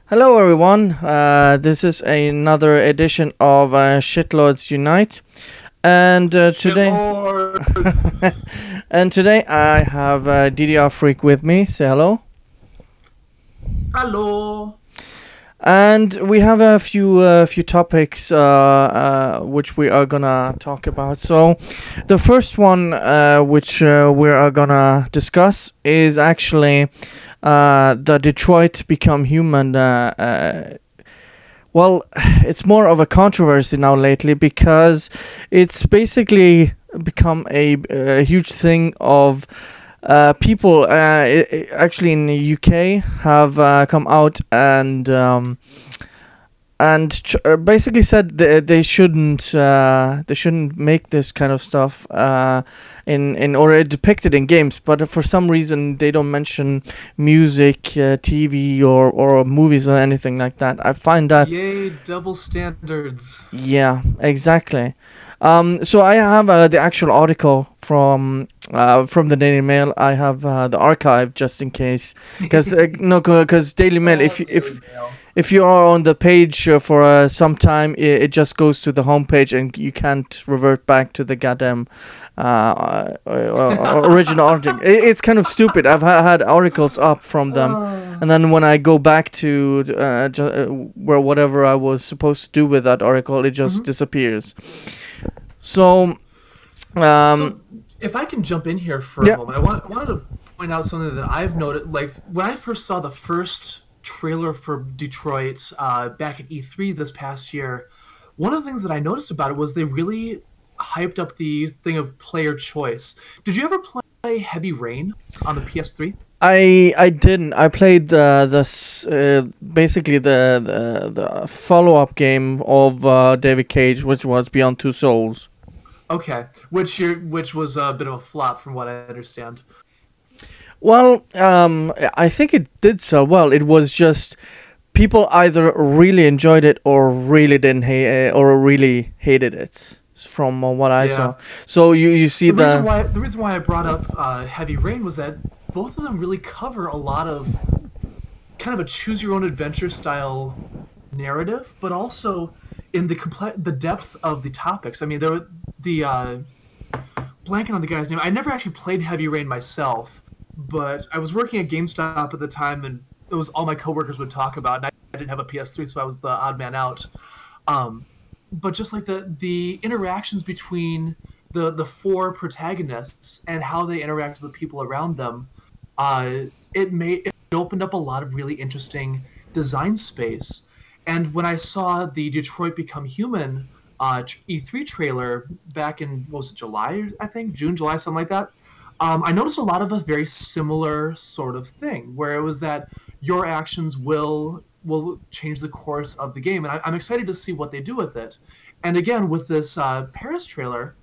Hello, everyone. This is another edition of Shitlords Unite, and today, Shitlords! and today I have DDR Freak with me. Say hello. Hello! And we have a few topics which we are gonna talk about. So, the first one which we are gonna discuss is actually the Detroit Become Human. Well, it's more of a controversy now lately because it's basically become a huge thing of people actually in the UK have come out and basically said they shouldn't make this kind of stuff in or depicted in games, but for some reason they don't mention music, TV or movies or anything like that. I find that Yay, double standards. yeah, exactly. So I have the actual article from the Daily Mail. I have the archive just in case, because no, because Daily Mail. If you are on the page for some time, it just goes to the homepage and you can't revert back to the goddamn original article. It's kind of stupid. I've had articles up from them, and then when I go back to where whatever I was supposed to do with that article, it just disappears. So, So, if I can jump in here for yeah. a moment, wanted to point out something that I've noted. Like, when I first saw the first trailer for Detroit back at E3 this past year, one of the things that I noticed about it was they really hyped up the thing of player choice. Did you ever play Heavy Rain on the PS3? I didn't. I played basically the follow up game of David Cage, which was Beyond Two Souls. Okay, which was a bit of a flop from what I understand. Well, I think it did so well. It was just people either really enjoyed it or really didn't hate or really hated it. From what I saw. Yeah. So you see The reason why I brought up Heavy Rain was that both of them really cover a lot of kind of a choose your own adventure style narrative, but also in the depth of the topics. I mean, there were blanking on the guy's name. I never actually played Heavy Rain myself, but I was working at GameStop at the time, and it was all my coworkers would talk about. And I didn't have a PS3, so I was the odd man out. But just like the interactions between the four protagonists and how they interact with the people around them, it opened up a lot of really interesting design space. And when I saw the Detroit Become Human E3 trailer back in, what was it, July, I think? June, July, something like that. I noticed a lot of a very similar sort of thing, where it was that your actions will change the course of the game, and I'm excited to see what they do with it. And again, with this Paris trailer,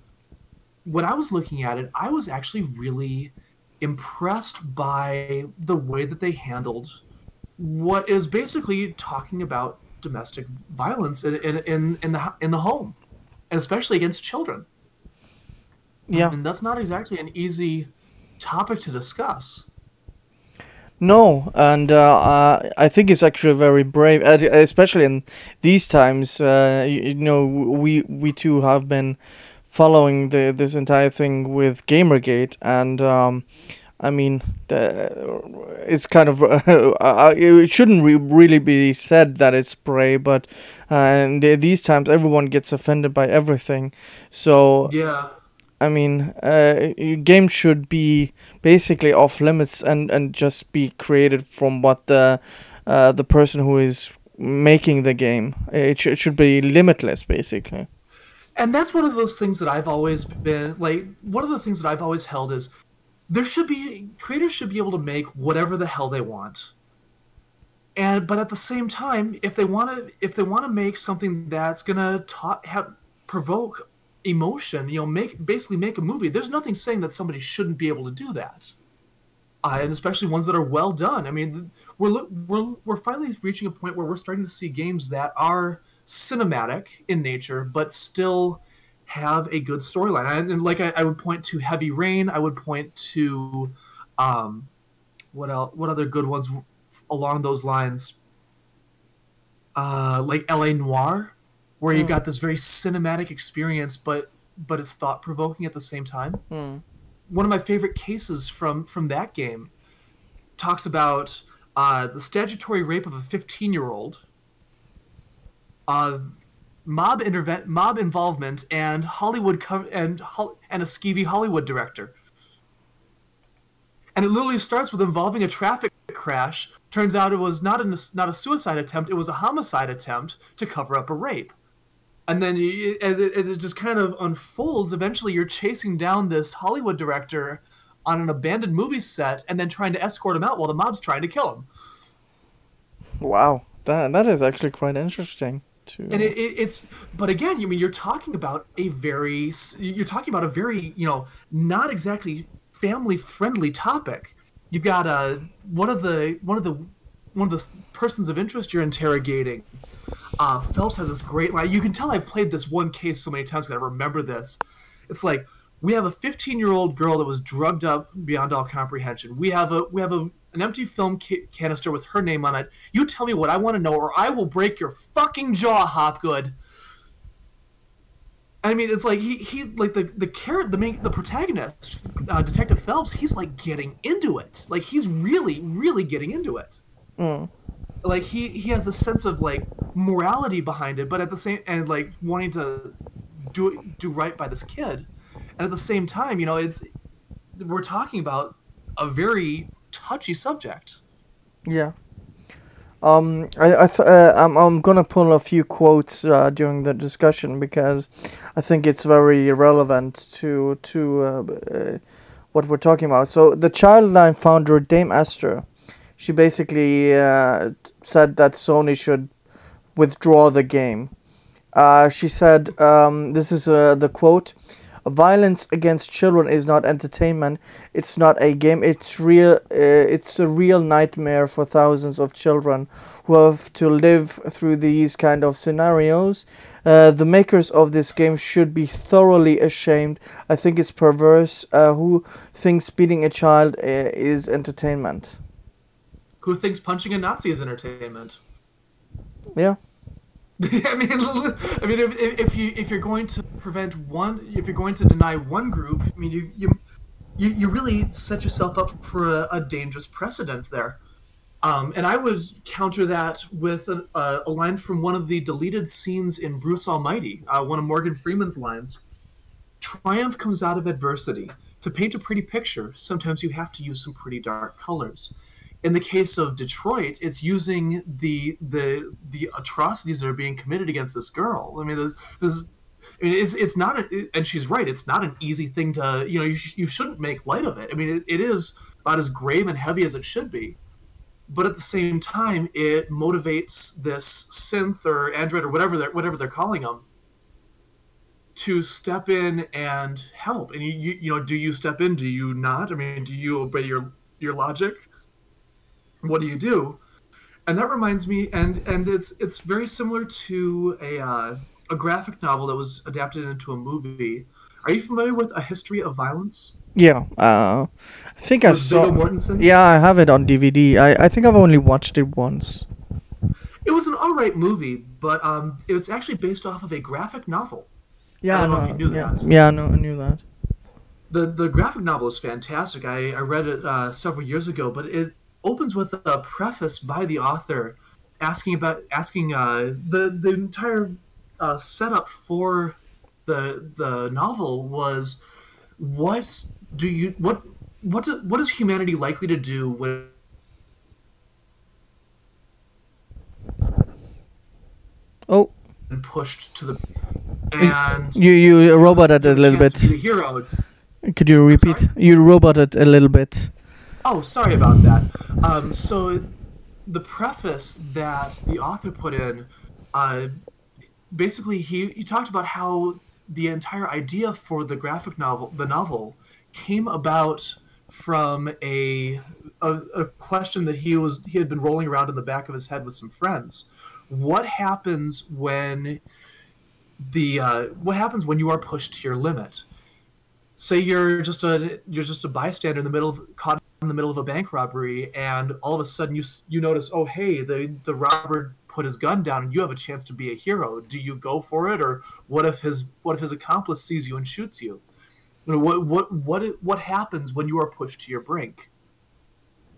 when I was looking at it, I was actually really impressed by the way that they handled what is basically talking about domestic violence in the home, and especially against children. yeah. And that's not exactly an easy topic to discuss. No, and I think it's actually very brave, especially in these times. You know, we too have been following this entire thing with Gamergate, and I mean, it's kind of it shouldn't really be said that it's brave, but in these times everyone gets offended by everything. So Yeah. I mean, games should be basically off limits and just be created from what the person who is making the game. It should be limitless, basically. And that's one of those things that I've always been like. One of the things that I've always held is there should be creators should be able to make whatever the hell they want. And but at the same time, if they want to make something that's gonna provoke emotion, basically make a movie. There's nothing saying that somebody shouldn't be able to do that, and especially ones that are well done. I mean, we're finally reaching a point where we're starting to see games that are cinematic in nature, but still have a good storyline. And like I would point to Heavy Rain. I would point to what else? What other good ones along those lines? like L.A. Noire, where you've Mm, got this very cinematic experience, but it's thought provoking at the same time. mm. One of my favorite cases from that game talks about the statutory rape of a 15-year-old, uh, mob involvement, and and a skeevy Hollywood director. And it literally starts with involving a traffic crash. Turns out it was not a suicide attempt; it was a homicide attempt to cover up a rape. And then as it just kind of unfolds, eventually you're chasing down this Hollywood director on an abandoned movie set, and then trying to escort him out while the mob's trying to kill him. Wow, that is actually quite interesting And to. it's, but again, I mean, you're talking about a very, not exactly family friendly topic. You've got one of the persons of interest you're interrogating. Phelps has this great line. You can tell I've played this one case so many times because I remember this. It's like, we have a 15-year-old girl that was drugged up beyond all comprehension. An empty film canister with her name on it. You tell me what I want to know, or I will break your fucking jaw, Hopgood. I mean, it's like he like the protagonist, Detective Phelps. He's like getting into it. Like he's really getting into it. Mm, Like he has a sense of like morality behind it, but at the same and like wanting to do right by this kid, and at the same time, it's we're talking about a very touchy subject. yeah. I'm gonna pull a few quotes during the discussion because I think it's very relevant to what we're talking about. So the Childline founder Dame Esther, she basically said that Sony should withdraw the game. She said, this is the quote: "Violence against children is not entertainment. It's not a game. It's real. It's a real nightmare for thousands of children who have to live through these kind of scenarios. The makers of this game should be thoroughly ashamed. I think it's perverse. Who thinks beating a child is entertainment?" Who thinks punching a Nazi is entertainment? Yeah. If you're going to if you're going to deny one group, I mean, you really set yourself up for a dangerous precedent there. And I would counter that with a line from one of the deleted scenes in Bruce Almighty, one of Morgan Freeman's lines. Triumph comes out of adversity. To paint a pretty picture, sometimes you have to use some pretty dark colors. In the case of Detroit, it's using the atrocities that are being committed against this girl. I mean, it's not, and she's right. It's not an easy thing to, you shouldn't make light of it. I mean, it is about as grave and heavy as it should be. But at the same time, it motivates this synth or android or whatever they're calling them to step in and help. And do you step in? Do you not? I mean, do you obey your logic? What do you do? And that reminds me, and it's very similar to a graphic novel that was adapted into a movie. Are you familiar with A History of Violence Yeah. I think I with Viggo saw. Mortensen? Yeah, I have it on DVD. I think I've only watched it once. It was an alright movie, but it was actually based off of a graphic novel. I Yeah, don't know if you no, knew yeah, that. yeah, no, I knew that. The graphic novel is fantastic. I read it several years ago, but it opens with a preface by the author asking the entire setup for the novel was what do you what is humanity likely to do when Oh, pushed to the and you roboted a given a little chance to be bit. the hero? Could you I'm repeat? sorry. You roboted a little bit. Oh, sorry about that. So the preface that the author put in, uh, basically he talked about how the entire idea for the novel came about from a question that he had been rolling around in the back of his head with some friends. What happens when what happens when you are pushed to your limit? Say you're just a bystander in the middle of caught in the middle of a bank robbery, and all of a sudden you notice, oh hey, the robber put his gun down and you have a chance to be a hero. Do you go for it, or what if his accomplice sees you and shoots you? You know, what happens when you are pushed to your brink?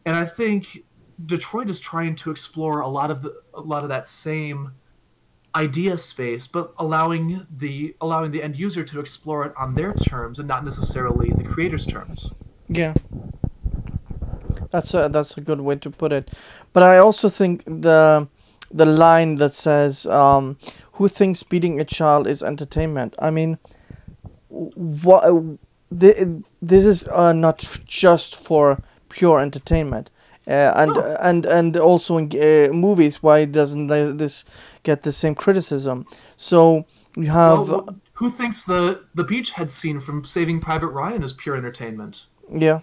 And I think Detroit is trying to explore a lot of that same idea space, but allowing the end user to explore it on their terms and not necessarily the creator's terms. Yeah. That's a good way to put it. But I also think the line that says, "Who thinks beating a child is entertainment?" I mean, what this is not just for pure entertainment. No. And also in movies, why doesn't this get the same criticism? So you have Who thinks the beachhead scene from Saving Private Ryan is pure entertainment? yeah.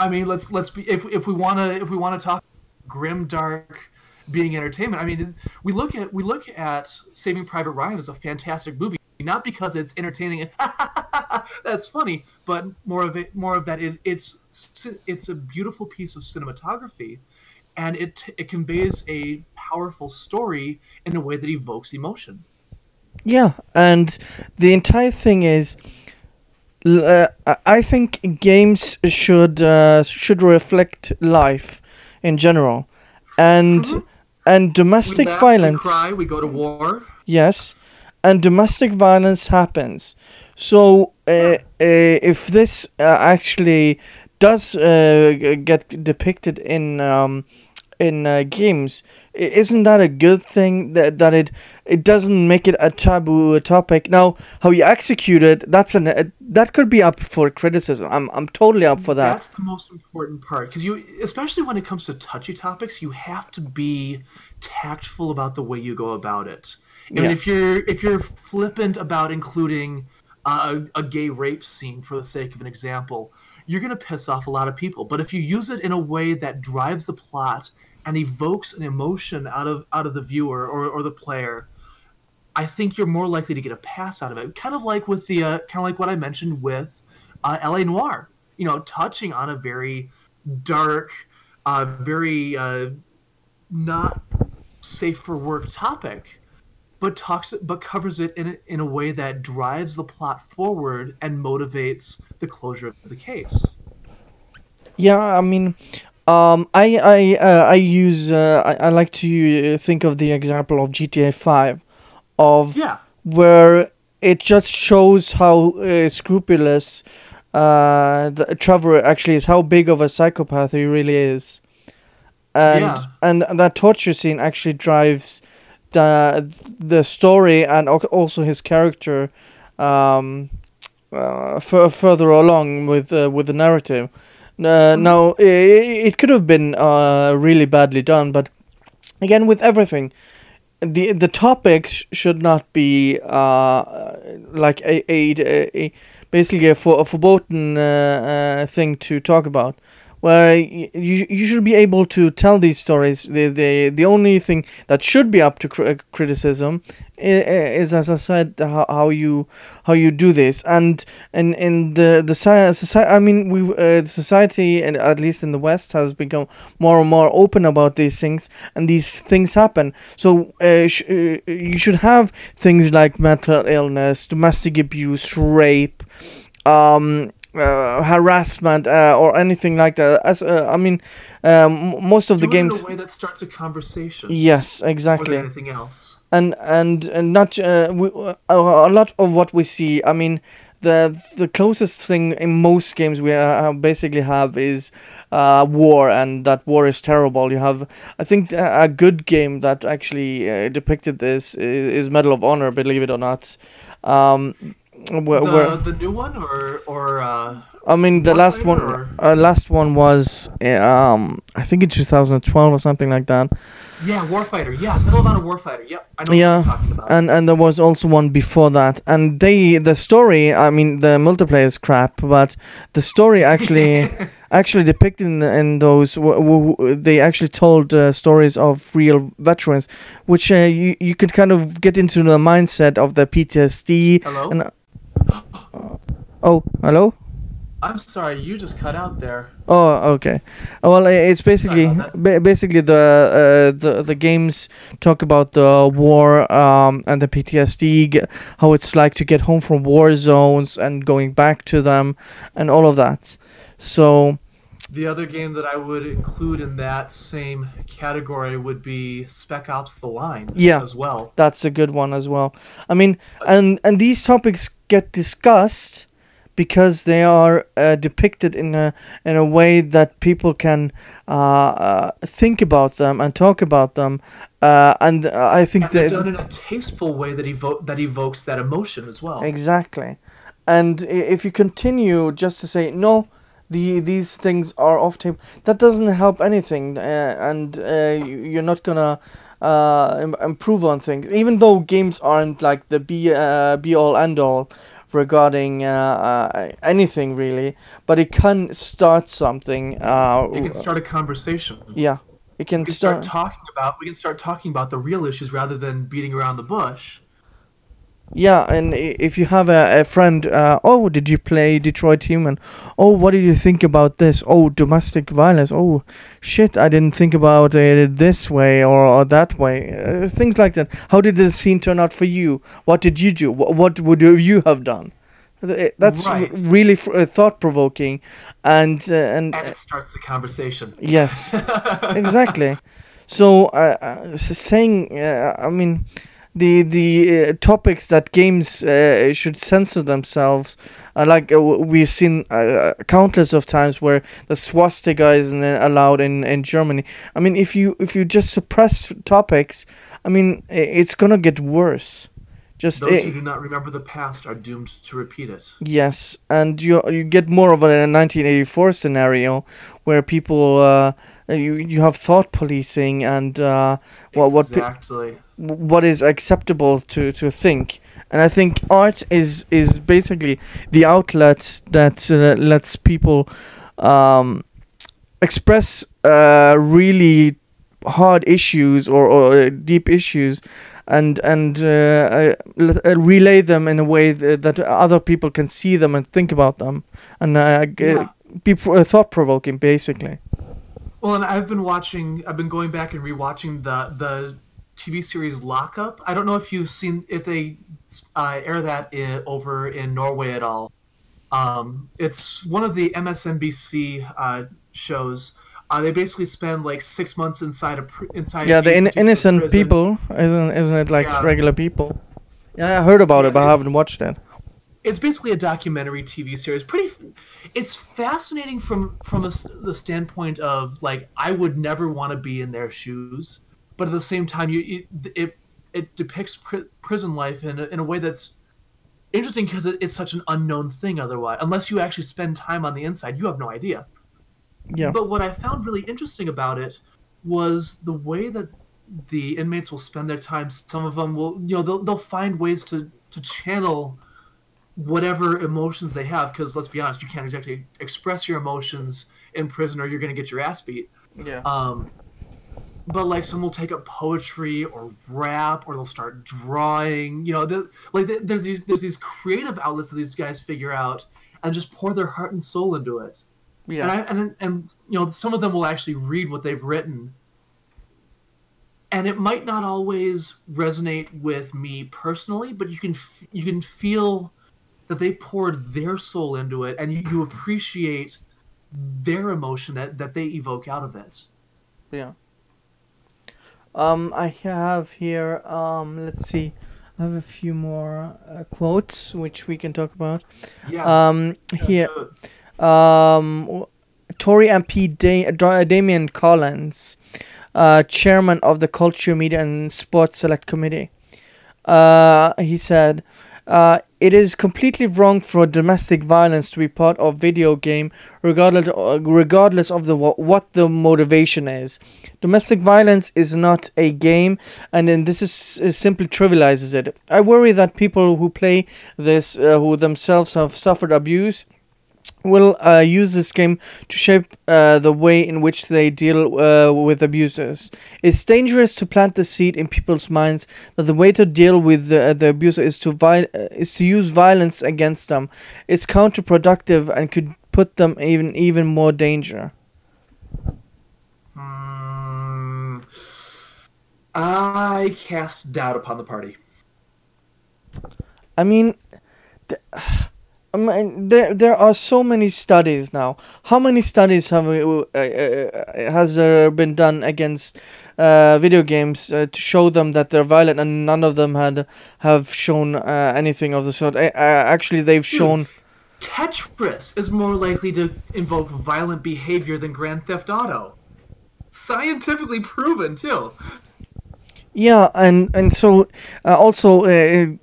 I mean, let's be if we wanna talk grim dark being entertainment. I mean, we look at Saving Private Ryan as a fantastic movie, not because it's entertaining and that's funny, but more of that. It's a beautiful piece of cinematography, and it conveys a powerful story in a way that evokes emotion. Yeah, and the entire thing is, I think games should reflect life in general, and Mm-hmm. and We domestic laugh, we violence. cry, we go to war. Yes, and domestic violence happens. So if this actually does get depicted in games, isn't that a good thing that it doesn't make it a taboo topic? Now, how you execute it, that could be up for criticism. I'm totally up for that. That's the most important part, because especially when it comes to touchy topics, you have to be tactful about the way you go about it. I mean, Yeah. if you're flippant about including a gay rape scene for the sake of an example, you're gonna piss off a lot of people. But if you use it in a way that drives the plot and evokes an emotion out of the viewer or the player, I think you're more likely to get a pass out of it. Kind of like with the kind of like what I mentioned with L.A. Noire. You know, touching on a very dark, very not safe for work topic, but covers it in a way that drives the plot forward and motivates the closure of the case. Yeah, I mean, I use I like to think of the example of GTA 5, of Yeah, where it just shows how scrupulous Trevor actually is, how big of a psychopath he really is, yeah. and that torture scene actually drives the story and also his character um, further along with the narrative. Mhm. Now, it could have been really badly done, but again, with everything, the topic should not be like basically a forbidden thing to talk about. Where you should be able to tell these stories. The only thing that should be up to criticism is, as I said, how you do this, and in the society. I mean, the society, and at least in the West, has become more and more open about these things, and these things happen. So you should have things like mental illness, domestic abuse, rape, harassment, or anything like that. As I mean, most of the Do it in games. a way that starts a conversation Yes, more than exactly. anything else. And not a lot of what we see. I mean, the closest thing in most games we basically have is war, and that war is terrible. You have, I think, a good game that actually depicted this is Medal of Honor, believe it or not. Um, where The new one, or I mean, the Warfighter, or last one was I think in 2012 or something like that. yeah, Warfighter. Yeah, Middle of Honor Warfighter. Yep, I know what Yeah, you're talking about. and there was also one before that, and the story. I mean, the multiplayer is crap, but the story actually depicted in those. They actually told stories of real veterans, which you could kind of get into the mindset of the PTSD. Hello. And oh, hello. I'm sorry, you just cut out there. Oh, okay. Well, it's Sorry basically about that. basically the games talk about the war and the PTSD, how it's like to get home from war zones and going back to them, and all of that. So The other game that I would include in that same category would be Spec Ops: The Line yeah, as well. that's a good one as well. I mean, Uh, and these topics get discussed because they are depicted in a way that people can think about them and talk about them, and I think And they're that done in a tasteful way that evokes that emotion as well. exactly. And if you continue just to say no, these things are off table, that doesn't help anything, and you're not gonna improve on things. Even though games aren't like the be all end all regarding anything really, but it can start something. It can start a conversation. Yeah, it can start. We can start talking about the real issues rather than beating around the bush. Yeah, and if you have a friend, oh, did you play Detroit Human? Oh, what did you think about this? Oh, domestic violence. Oh, shit, I didn't think about it this way or that way. Things like that. How did the scene turn out for you? What did you do? What would you have done? That's Right. really thought-provoking, and And it starts the conversation. yes, exactly. So, saying, I mean, the topics that games should censor themselves, like we've seen countless of times where the swastika isn't allowed in Germany. I mean, if you just suppress topics, I mean, it's gonna get worse. Just Those who do not remember the past are doomed to repeat it. yes, and you get more of a 1984 scenario where people you have thought policing and Exactly. what is acceptable to think. And I think art is basically the outlet that lets people express really hard issues or deep issues and relay them in a way that other people can see them and think about them and Yeah. be thought provoking basically. Well, and I've been going back and rewatching the TV series Lockup. I don't know if if they air that over in Norway at all. It's one of the MSNBC shows. They basically spend like 6 months inside Yeah, a the particular innocent prison. people, isn't it, like Yeah, regular people? Yeah, I heard about it, yeah. but I haven't watched it. It's basically a documentary TV series. It's fascinating from the standpoint of like I would never want to be in their shoes, but at the same time, it depicts prison life in a way that's interesting because it's such an unknown thing. Otherwise, unless you actually spend time on the inside, you have no idea. Yeah. But what I found really interesting about it was the way that the inmates will spend their time. Some of them will, they'll find ways to channel whatever emotions they have. Because let's be honest, you can't exactly express your emotions in prison, or you're going to get your ass beat. Yeah. But like some will take up poetry or rap, or they'll start drawing. There's these creative outlets that these guys figure out and just pour their heart and soul into it. Yeah. And some of them will actually read what they've written, and it might not always resonate with me personally, but you can feel that they poured their soul into it, and you appreciate their emotion that they evoke out of it. Yeah. I have here. Let's see. I have a few more quotes which we can talk about. Yeah, Here. so Tory MP Damian Collins, chairman of the Culture, Media and Sports Select Committee. He said, it is completely wrong for domestic violence to be part of video game, regardless of what the motivation is. Domestic violence is not a game, and then this is simply trivializes it. I worry that people who play this, who themselves have suffered abuse, will use this game to shape the way in which they deal with abusers. It's dangerous to plant the seed in people's minds that the way to deal with the abuser is to use violence against them. It's counterproductive and could put them even more danger? I cast doubt upon the party. I mean, there are so many studies now. How many studies has there been done against video games to show them that they're violent, and none of them have shown anything of the sort. Actually, they've shown. Tetris is more likely to invoke violent behavior than Grand Theft Auto. Scientifically proven too. Yeah, and so also.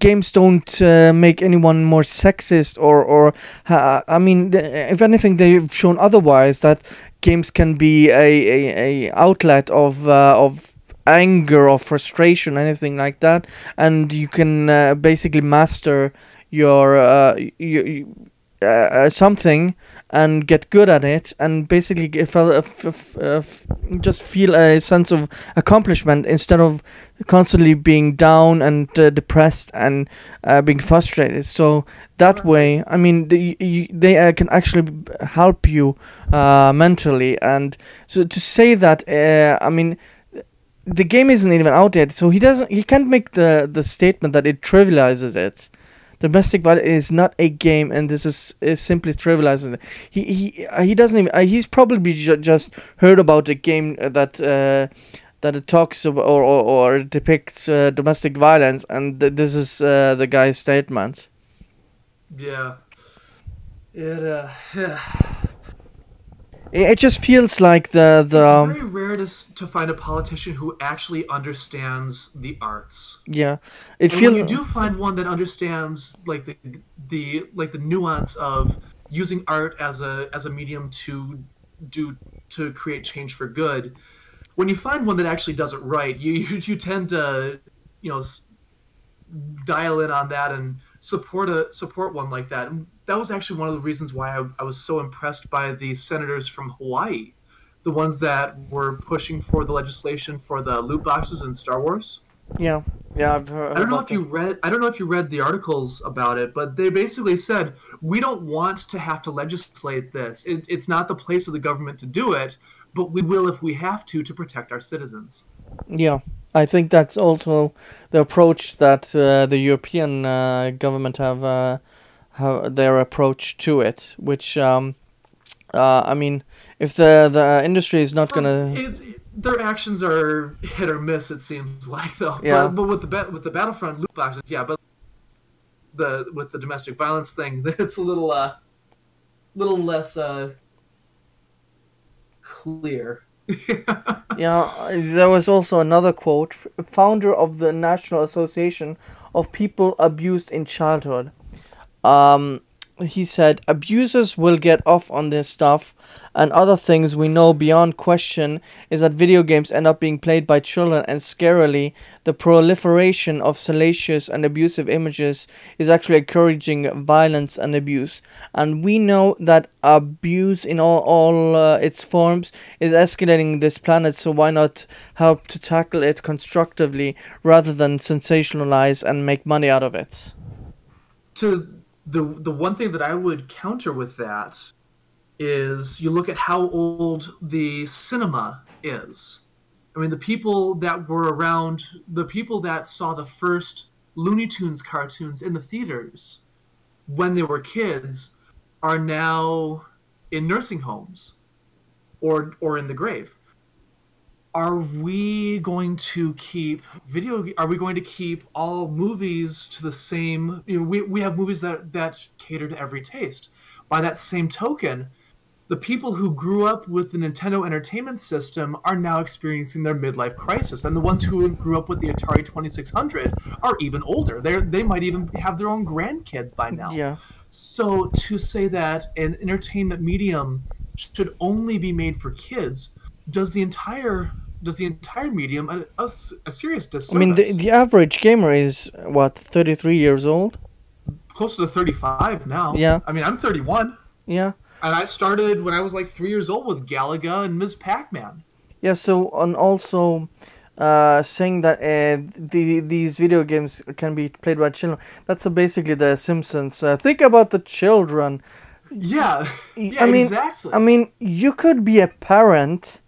Games don't make anyone more sexist or I mean, if anything, they've shown otherwise, that games can be a outlet of anger or frustration, anything like that, and you can basically master your something and get good at it, and basically just feel a sense of accomplishment instead of constantly being down and depressed and being frustrated. So that way, I mean, they can actually help you mentally. And so to say that, I mean, the game isn't even out yet, so he can't make the statement that it trivializes it. Domestic violence is not a game, and this is simply trivializing it. He doesn't even. He's probably just heard about a game that it talks about or depicts domestic violence, and this is the guy's statement. Yeah. It just feels like It's very rare to find a politician who actually understands the arts. Yeah, it And feels. when you do find one that understands like the nuance of using art as a medium to create change for good, when you find one that actually does it right, you tend to dial in on that and support one like that. And that was actually one of the reasons why I was so impressed by the senators from Hawaii, the ones that were pushing for the legislation for the loot boxes in Star Wars. Yeah, I've heard. I don't know if you read the articles about it, but they basically said we don't want to have to legislate this. It's not the place of the government to do it, but we will if we have to protect our citizens. Yeah, I think that's also the approach that the European government have their approach to it, which I mean, if the industry is not gonna. Their actions are hit or miss. It seems like though. Yeah. But with the Battlefront loot boxes, yeah. But with the domestic violence thing, it's a little less clear. Yeah, there was also another quote. Founder of the National Association of People Abused in Childhood. He said, abusers will get off on this stuff, and other things we know beyond question is that video games end up being played by children, and scarily, the proliferation of salacious and abusive images is actually encouraging violence and abuse. And we know that abuse in all its forms is escalating this planet, so why not help to tackle it constructively rather than sensationalize and make money out of it? The one thing that I would counter with that is you look at how old the cinema is. I mean, the people that were around, the people that saw the first Looney Tunes cartoons in the theaters when they were kids are now in nursing homes or in the grave. Are we going to keep all movies to the same? We have movies that cater to every taste. By that same token, the people who grew up with the Nintendo Entertainment System are now experiencing their midlife crisis, and the ones who grew up with the Atari 2600 are even older. They might even have their own grandkids by now. Yeah. So to say that an entertainment medium should only be made for kids does the entire medium a serious disservice. I mean, the average gamer is, what, 33 years old? Closer to 35 now. Yeah. I mean, I'm 31. Yeah. And I started when I was like 3 years old with Galaga and Ms. Pac-Man. Yeah, so, and also saying that these video games can be played by children, that's basically the Simpsons. Think about the children Yeah, I yeah, mean, I exactly. mean, you could be a parent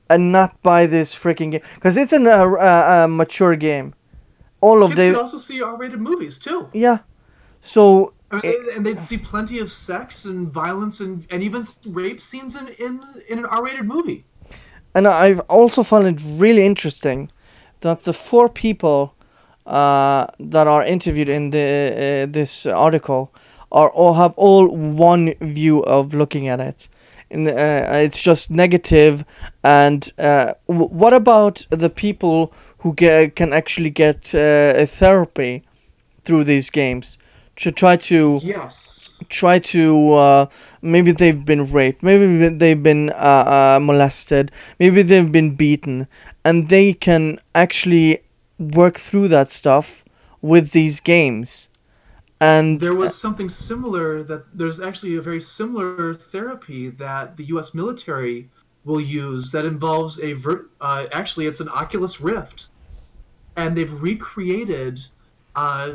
and not buy this freaking game because it's a mature game. All of Kids could the also see R-rated movies too. yeah. So I it, mean, and they'd see plenty of sex and violence and even rape scenes in an R-rated movie. and I've also found it really interesting that the four people that are interviewed in the this article are all have all one view of looking at it. And it's just negative. And what about the people who can actually get a therapy through these games to Yes. try to maybe they've been raped, maybe they've been molested, maybe they've been beaten, and they can actually work through that stuff with these games. And There was something similar that there's actually a very similar therapy that the U.S. military will use that involves actually it's an Oculus Rift, and they've recreated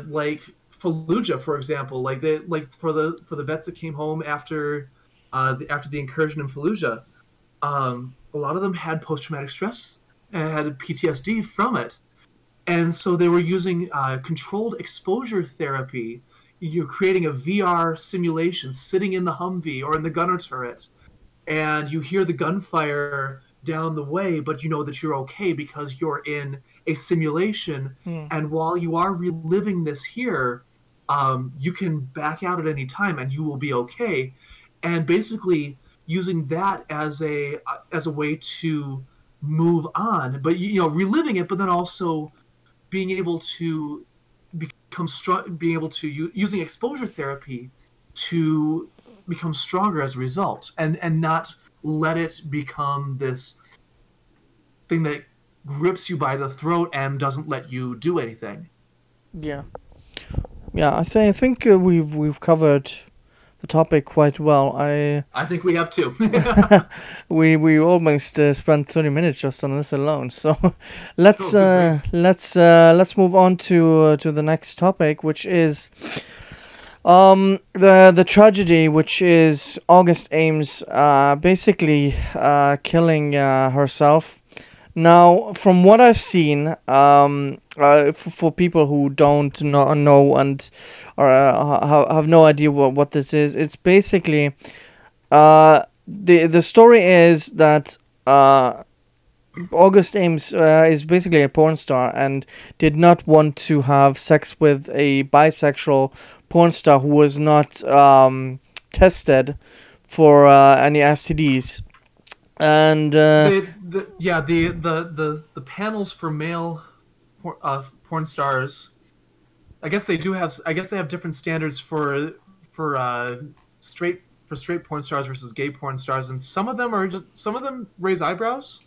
like Fallujah, for example, like for the vets that came home after the incursion in Fallujah. A lot of them had post traumatic stress and had PTSD from it, and so they were using controlled exposure therapy. You're creating a VR simulation, sitting in the Humvee or in the gunner turret, and you hear the gunfire down the way, but you know that you're okay because you're in a simulation. hmm, And while you are reliving this here, you can back out at any time, and you will be okay. And basically, using that as a way to move on, but you know, reliving it, but then also being able to become strong, being able to using exposure therapy to become stronger as a result, and not let it become this thing that grips you by the throat and doesn't let you do anything. yeah, yeah, I think we've covered the topic quite well. I I think we have to. we almost spent 30 minutes just on this alone. So Oh, good grief. let's move on to the next topic, which is the tragedy, which is August Ames basically killing herself. Now, from what I've seen, for people who don't know and or have no idea what this is, it's basically the story is that August Ames is basically a porn star and did not want to have sex with a bisexual porn star who was not tested for any STDs. And Yeah, the panels for male porn stars. I guess they do have. I guess they have different standards for straight porn stars versus gay porn stars, and some of them raise eyebrows.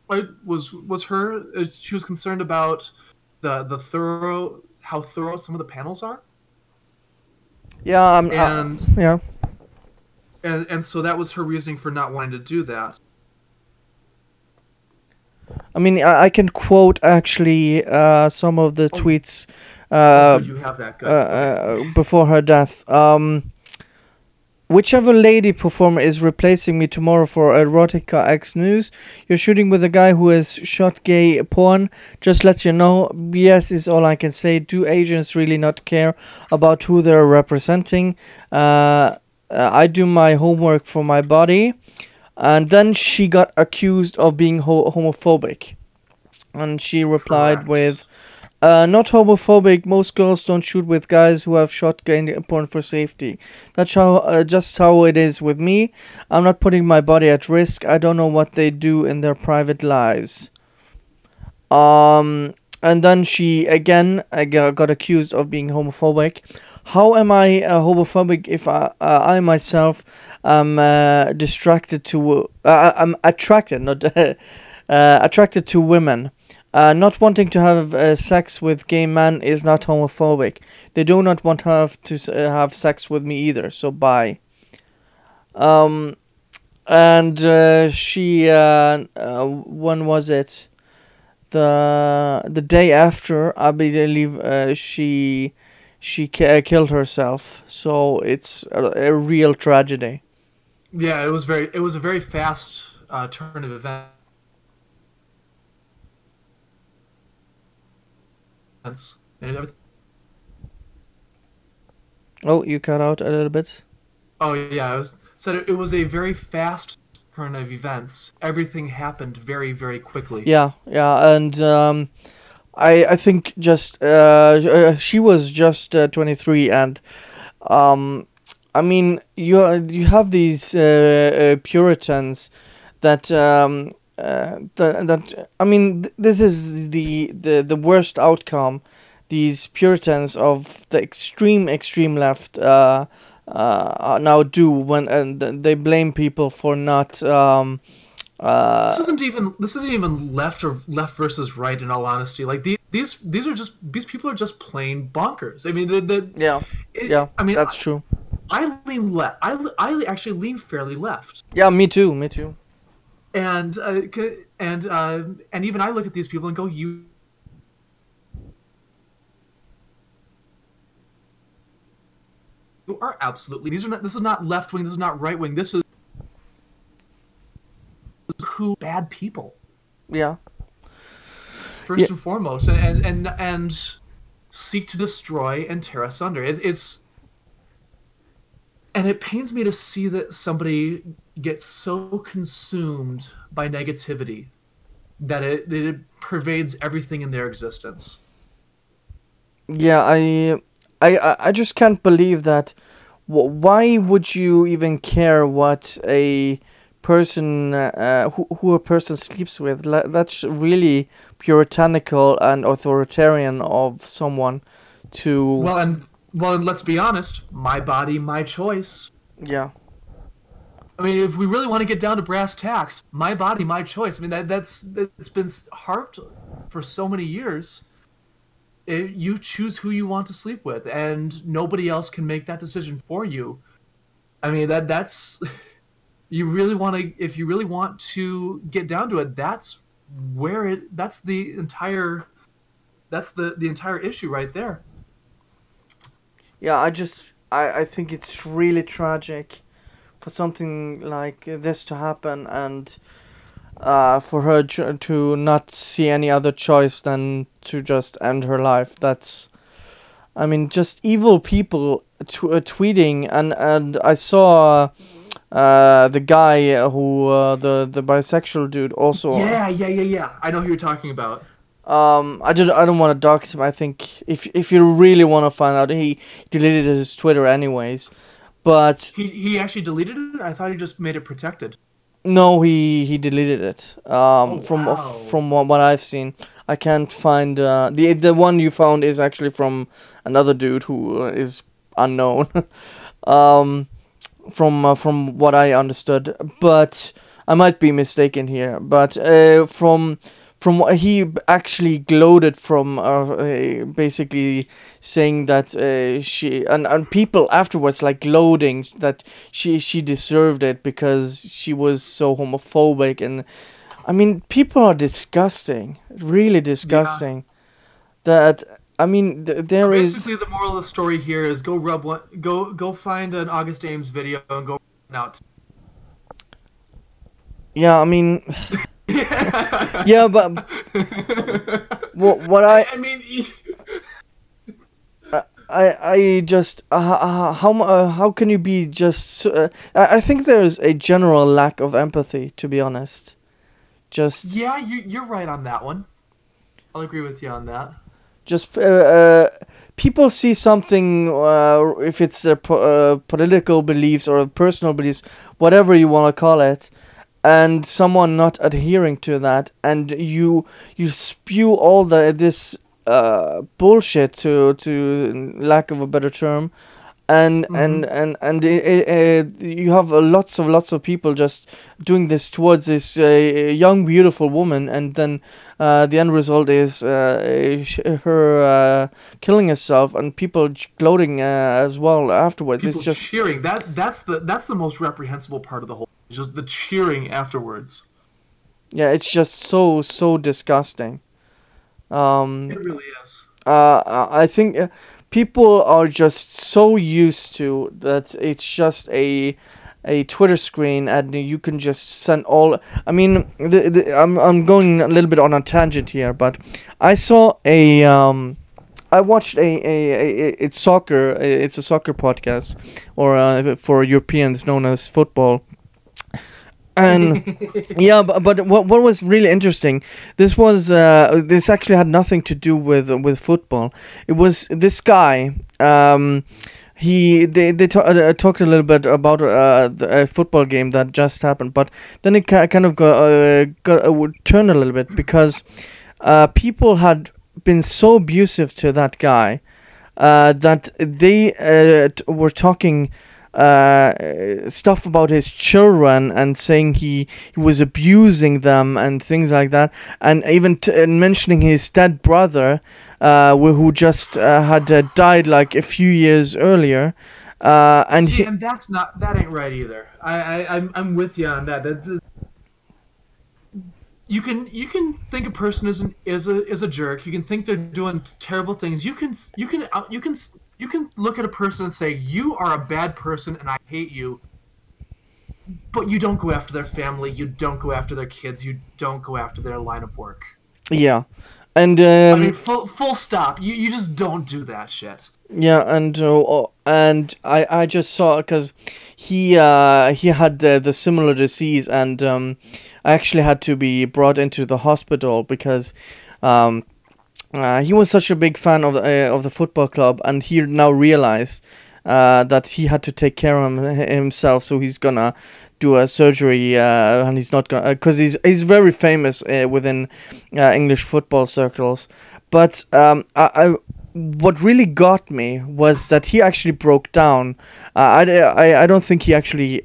Like, was her? She was concerned about the thorough how thorough some of the panels are, yeah, and yeah. and so that was her reasoning for not wanting to do that. I mean, I can quote actually some of the Oh, tweets oh, good, you have that. Good. Okay. before her death. Whichever lady performer is replacing me tomorrow for Erotica X News, you're shooting with a guy who has shot gay porn. Just let you know, BS is all I can say. Do agents really not care about who they're representing? I do my homework for my body. And then she got accused of being homophobic. And she replied with, Correct. not homophobic. Most girls don't shoot with guys who have shot gay porn for safety. That's just how it is with me. I'm not putting my body at risk. I don't know what they do in their private lives. And then she again got accused of being homophobic. How am I homophobic if I myself am distracted to I'm attracted, not attracted to women. Not wanting to have sex with gay men is not homophobic. They do not want to have sex with me either. So bye. Um, and she when was it? The day after, I believe, she killed herself. So it's a real tragedy. Yeah, it was a very fast turn of events. And everything. Oh, you cut out a little bit. Oh yeah, said it was a very fast turn of events. Everything happened very, very quickly. Yeah, yeah, and I think just she was just 23, and um, I mean you have these Puritans that that I mean this is the worst outcome. These Puritans of the extreme left now do when and they blame people for not This isn't even left versus right. In all honesty, like these people are just plain bonkers. I mean, yeah, yeah, I mean, that's true. I lean left. I actually lean fairly left. Yeah, me too, me too. And and even I look at these people and go, you are absolutely. These are not. This is not left wing. This is not right wing. This is who bad people. Yeah. First and foremost, and seek to destroy and tear asunder. It's and it pains me to see that somebody gets so consumed by negativity that it pervades everything in their existence. Yeah, I just can't believe that. Why would you even care what a person who a person sleeps with? That's really puritanical and authoritarian of someone to. And let's be honest, my body, my choice. Yeah. I mean, if we really want to get down to brass tacks, my body, my choice. I mean, that's it's been harped for so many years. You choose who you want to sleep with, and nobody else can make that decision for you. I mean, that's you really want to. If you really want to get down to it, that's the entire issue right there. Yeah, I think it's really tragic for something like this to happen, and for her to not see any other choice than to just end her life. That's, I mean, just evil people tweeting, and I saw the guy who the bisexual dude also. Yeah. I know who you're talking about. I don't want to dox him. I think if you really want to find out, he deleted his Twitter anyways. But he actually deleted it. I thought he just made it protected. no, he deleted it. From what I've seen, I can't find the one you found is actually from another dude who is unknown. From what I understood, but I might be mistaken here. But from what he actually gloated from basically saying that she and people afterwards like gloating that she deserved it because she was so homophobic. And I mean, people are disgusting, really disgusting. Yeah. That I mean there is basically the moral of the story here is go find an August Ames video and go out. Yeah, I mean yeah, but what I mean, I just how can you be just I think there's a general lack of empathy, to be honest. Just yeah, you're right on that one. I'll agree with you on that. just people see something if it's their political beliefs or personal beliefs, whatever you want to call it, and someone not adhering to that, and you spew all this bullshit, to lack of a better term, and you have lots of people just doing this towards this young beautiful woman, and then the end result is her killing herself, and people gloating as well afterwards. People it's just cheering. That's the most reprehensible part of the whole. Just the cheering afterwards. Yeah, it's just so disgusting. It really is. I think, people are just so used to that it's just a Twitter screen, and you can just send all. I mean, I'm going a little bit on a tangent here, but I saw I watched it's soccer. It's a soccer podcast, or for Europeans known as football. And yeah, but what was really interesting, this actually had nothing to do with football. It was this guy. They talked a little bit about a football game that just happened, but then it kind of got turned a little bit, because people had been so abusive to that guy that they were talking stuff about his children, and saying he was abusing them and things like that, and even mentioning his dead brother, who just had died like a few years earlier, and See, and that ain't right either. I'm with you on that. You can think a person is a jerk. You can think they're doing terrible things. You can look at a person and say, you are a bad person and I hate you. But you don't go after their family. You don't go after their kids. You don't go after their line of work. yeah, and I mean, full stop. You just don't do that shit. yeah, and I just saw, because he had the similar disease, and I actually had to be brought into the hospital, because he was such a big fan of the football club, and he now realized that he had to take care of himself, so he's gonna do a surgery, and he's not gonna, because he's very famous within English football circles. But I what really got me was that he actually broke down. I don't think he actually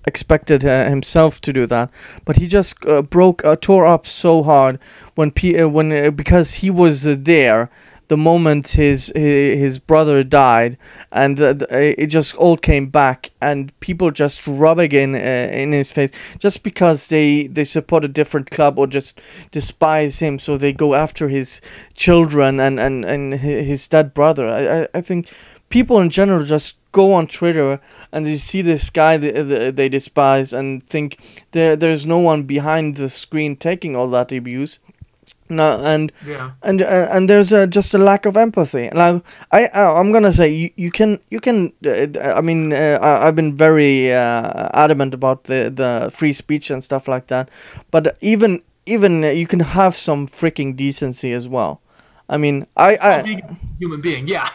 expected himself to do that, but he just tore up so hard because he was there the moment his brother died, and it just all came back, and people just rubbing in his face just because they support a different club or just despise him, so they go after his children and his dead brother. I think people in general just go on Twitter and they see this guy they despise and think there's no one behind the screen taking all that abuse. No, and there's just a lack of empathy. Like I'm gonna say you can. I mean, I've been very adamant about the free speech and stuff like that, but even you can have some freaking decency as well. I mean, being a human being, yeah.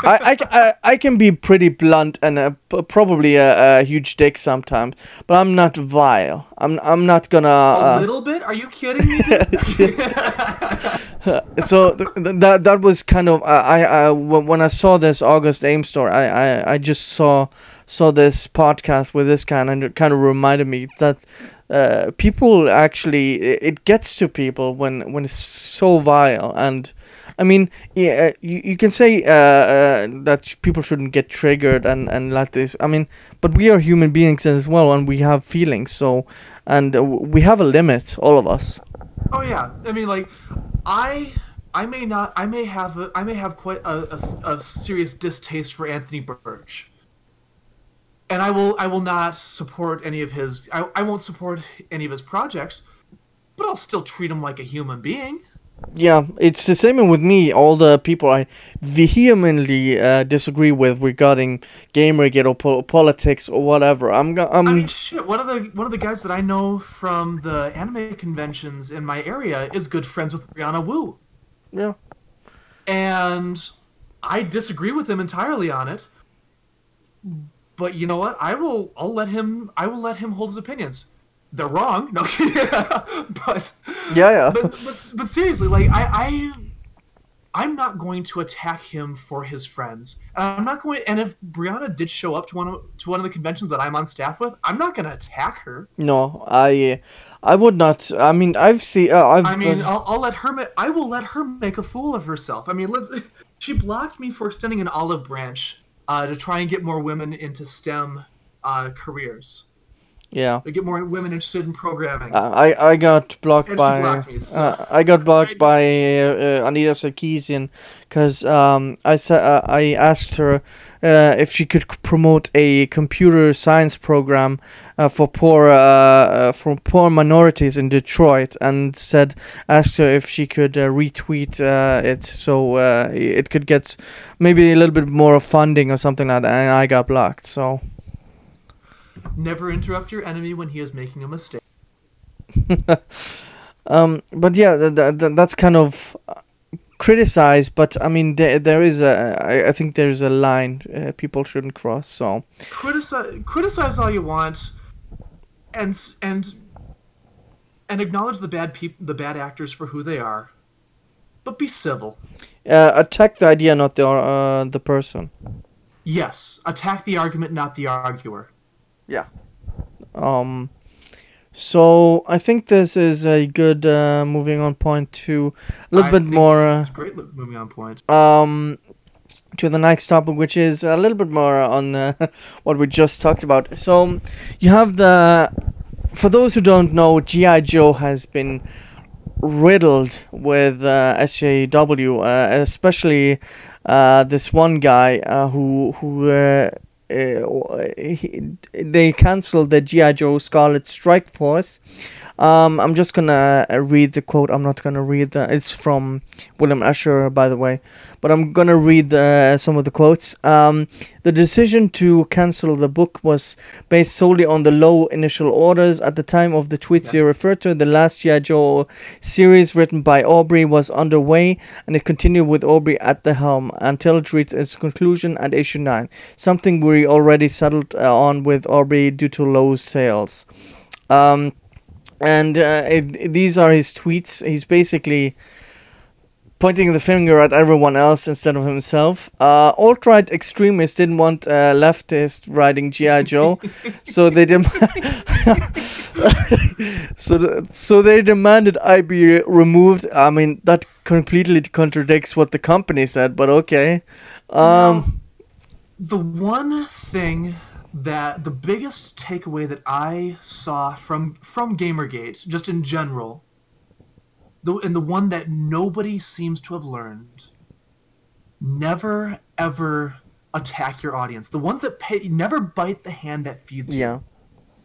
I can be pretty blunt and probably a huge dick sometimes, but I'm not vile. I'm not gonna. A little bit? Are you kidding me? So that was kind of when I saw this August Aim story, I just saw this podcast with this guy, and it kind of reminded me that people actually, it gets to people when it's so vile. And I mean, yeah, you can say that people shouldn't get triggered and like this. I mean, but we are human beings as well, and we have feelings. So, and we have a limit, all of us. Oh yeah, I mean, like, I may have quite a serious distaste for Anthony Birch, and I will not support any of his. I won't support any of his projects, but I'll still treat him like a human being. Yeah, it's the same with me. All the people I vehemently disagree with regarding Gamergate or politics or whatever. I mean, shit. One of the guys that I know from the anime conventions in my area is good friends with Brianna Wu. Yeah. And I disagree with him entirely on it. But you know what? I'll let him hold his opinions. They're wrong. No, but yeah. But seriously, like I'm not going to attack him for his friends. And I'm not going. And if Brianna did show up to one of the conventions that I'm on staff with, I'm not going to attack her. No, I would not. I mean, I'll let her. I will let her make a fool of herself. I mean, she blocked me for extending an olive branch to try and get more women into STEM careers. Yeah. They get more women interested in programming. I got blocked And she by blocked me, so I got I blocked by don't. Anita Sarkeesian because I asked her if she could promote a computer science program for poor minorities in Detroit, and asked her if she could retweet it so it could get maybe a little bit more funding or something like that, and I got blocked. So. Never interrupt your enemy when he is making a mistake. But yeah, that's kind of criticized. But I mean, there is I think there's a line people shouldn't cross. So Criticize all you want, and and and acknowledge the bad actors for who they are, but be civil. attack the idea, not the person. Yes, attack the argument, not the arguer. Yeah. Um. So I think this is a good moving on point to a little bit more. It's a great moving on point. To the next topic, which is a little bit more on what we just talked about. So you have for those who don't know, G.I. Joe has been riddled with SJW, especially this one guy they canceled the G.I. Joe Scarlet Strike Force. I'm just gonna read the quote. I'm not gonna read it's from William Escher, by the way, but I'm gonna read some of the quotes. The decision to cancel the book was based solely on the low initial orders. At the time of the tweets you referred to, the last G.I. Joe series written by Aubrey was underway, and it continued with Aubrey at the helm until it reached its conclusion at issue 9, something we already settled on with Aubrey due to low sales. These are his tweets. He's basically pointing the finger at everyone else instead of himself. Alt-right extremists didn't want leftist writing G.I. Joe, so they so they demanded I be removed. I mean, that completely contradicts what the company said, but okay. The one thing that the biggest takeaway that I saw from Gamergate, just in general, and the one that nobody seems to have learned, never ever attack your audience. The ones that pay, never bite the hand that feeds you. Yeah.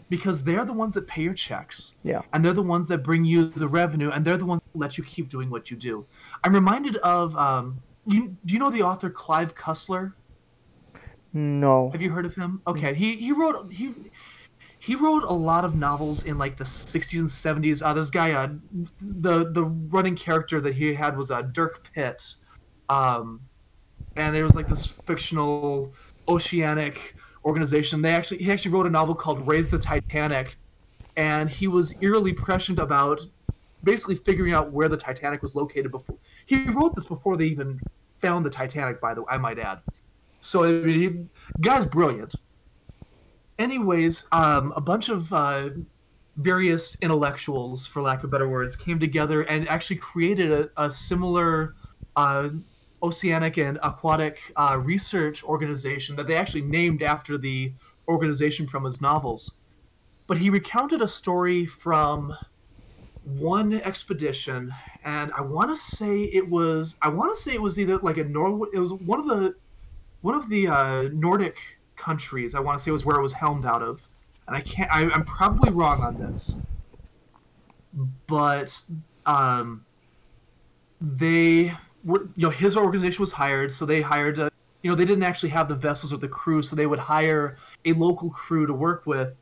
Because they're the ones that pay your checks. Yeah. And they're the ones that bring you the revenue, and they're the ones that let you keep doing what you do. I'm reminded of, do you know the author Clive Cussler? No. Have you heard of him? Okay, he wrote a lot of novels in like the 60s and 70s. This guy, the running character that he had was Dirk Pitt, and there was like this fictional oceanic organization. He actually wrote a novel called Raise the Titanic, and he was eerily prescient about basically figuring out where the Titanic was located before. He wrote this before they even found the Titanic, by the way, I might add. So, I mean, guy's brilliant. Anyways, a bunch of various intellectuals, for lack of better words, came together and actually created a similar oceanic and aquatic research organization that they actually named after the organization from his novels. But he recounted a story from one expedition, and I want to say it was either like a Norway. It was one of the Nordic countries. I want to say was where it was helmed out of, and I'm probably wrong on this, but they were, his organization was hired, so they hired they didn't actually have the vessels or the crew, so they would hire a local crew to work with.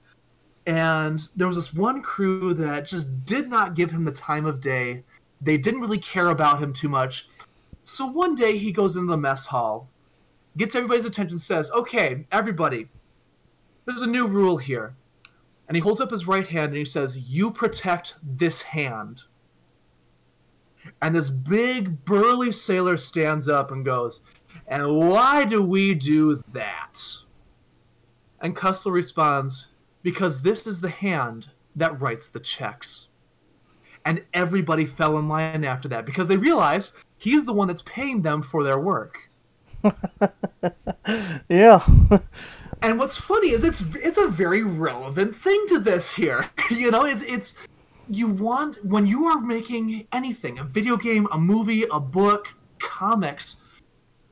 And there was this one crew that just did not give him the time of day. They didn't really care about him too much. So one day he goes into the mess hall, gets everybody's attention, says, "Okay, everybody, there's a new rule here." And he holds up his right hand and he says, "You protect this hand." And this big, burly sailor stands up and goes, "And why do we do that?" And Cussler responds, "Because this is the hand that writes the checks." And everybody fell in line after that because they realize he's the one that's paying them for their work. Yeah. And what's funny is it's a very relevant thing to this here. It's you want, when you are making anything, a video game, a movie, a book, comics,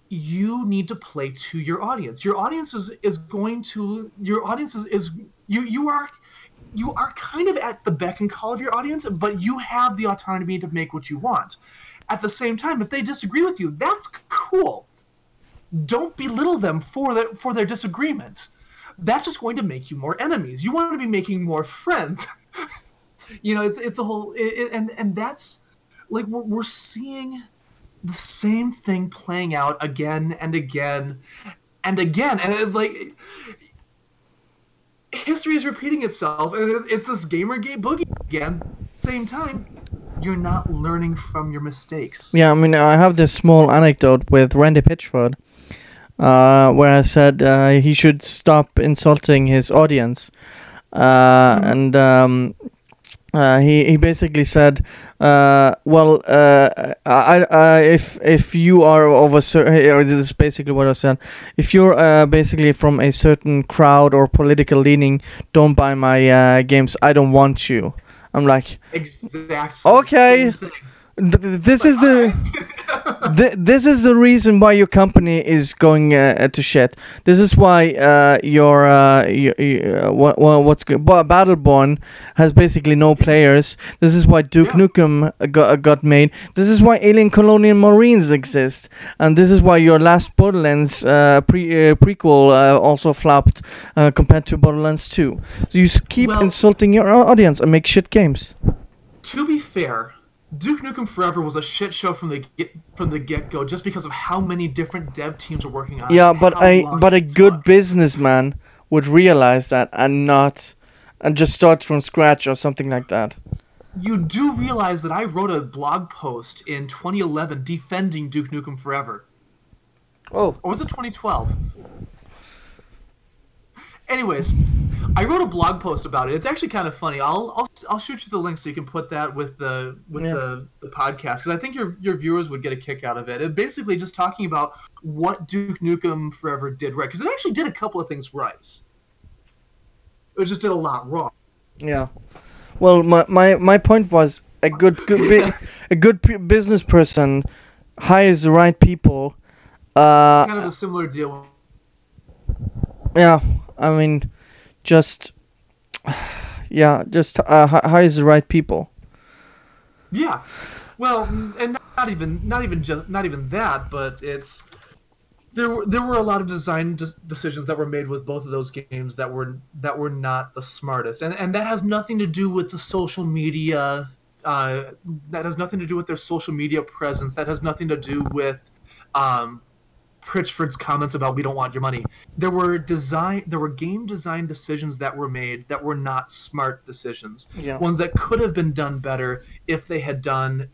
you need to play to your audience. Your audience is going to your audience is you are kind of at the beck and call of your audience, but you have the autonomy to make what you want. At the same time, if they disagree with you, that's cool. Don't belittle them for their disagreement. That's just going to make you more enemies. You want to be making more friends. It's the whole and that's like we're seeing the same thing playing out again and again and again, and history is repeating itself, and it's this Gamergate boogie again. Same time, you're not learning from your mistakes. Yeah, I mean, I have this small anecdote with Randy Pitchford, where I said he should stop insulting his audience, and he basically said, if you are of a certain, or this is basically what I said, if you're basically from a certain crowd or political leaning, don't buy my games. I don't want you. I'm like, exactly. Okay, this is the this is the reason why your company is going to shit. This is why what's good? Battleborn has basically no players. This is why Duke Nukem got made. This is why Alien Colonial Marines exist, and this is why your last Borderlands prequel also flopped compared to Borderlands 2. So you keep insulting your audience and make shit games. To be fair, Duke Nukem Forever was a shit show from the get-go, just because of how many different dev teams were working on it. Yeah, but a good businessman would realize that and just start from scratch or something like that. You do realize that I wrote a blog post in 2011 defending Duke Nukem Forever. Oh. Or was it 2012? Anyways, I wrote a blog post about it. It's actually kind of funny. I'll shoot you the link so you can put that with the podcast, because I think your viewers would get a kick out of it. It basically just talking about what Duke Nukem Forever did right, because it actually did a couple of things right. It just did a lot wrong. Yeah. Well, my point was a good business person hires the right people. Kind of a similar deal. Yeah, I mean, just hires the right people. Yeah, well, and not even that, but it's there were a lot of design decisions that were made with both of those games that were not the smartest, and that has nothing to do with the social media. That has nothing to do with their social media presence. That has nothing to do with Pritchford's comments about "we don't want your money." There were game design decisions that were made that were not smart decisions. Yeah. Ones that could have been done better if they had done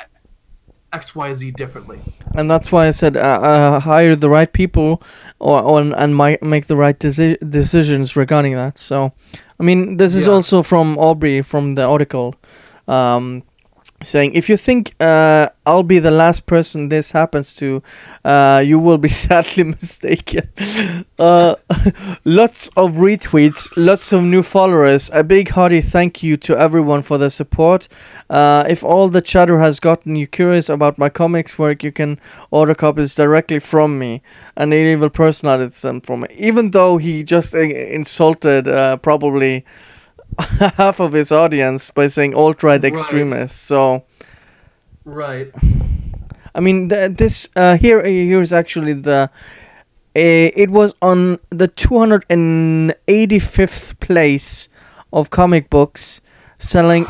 XYZ differently. And that's why I said hire the right people, and make the right decisions regarding that. So, I mean, this is also from Aubrey from the article. Saying, if you think I'll be the last person this happens to, you will be sadly mistaken. Lots of retweets, lots of new followers. A big hearty thank you to everyone for the support. If all the chatter has gotten you curious about my comics work, you can order copies directly from me, and an evil personalized them from me. Even though he just insulted probably half of his audience by saying alt-right extremists. So, right. I mean, here's actually the. It was on the 285th place of comic books, selling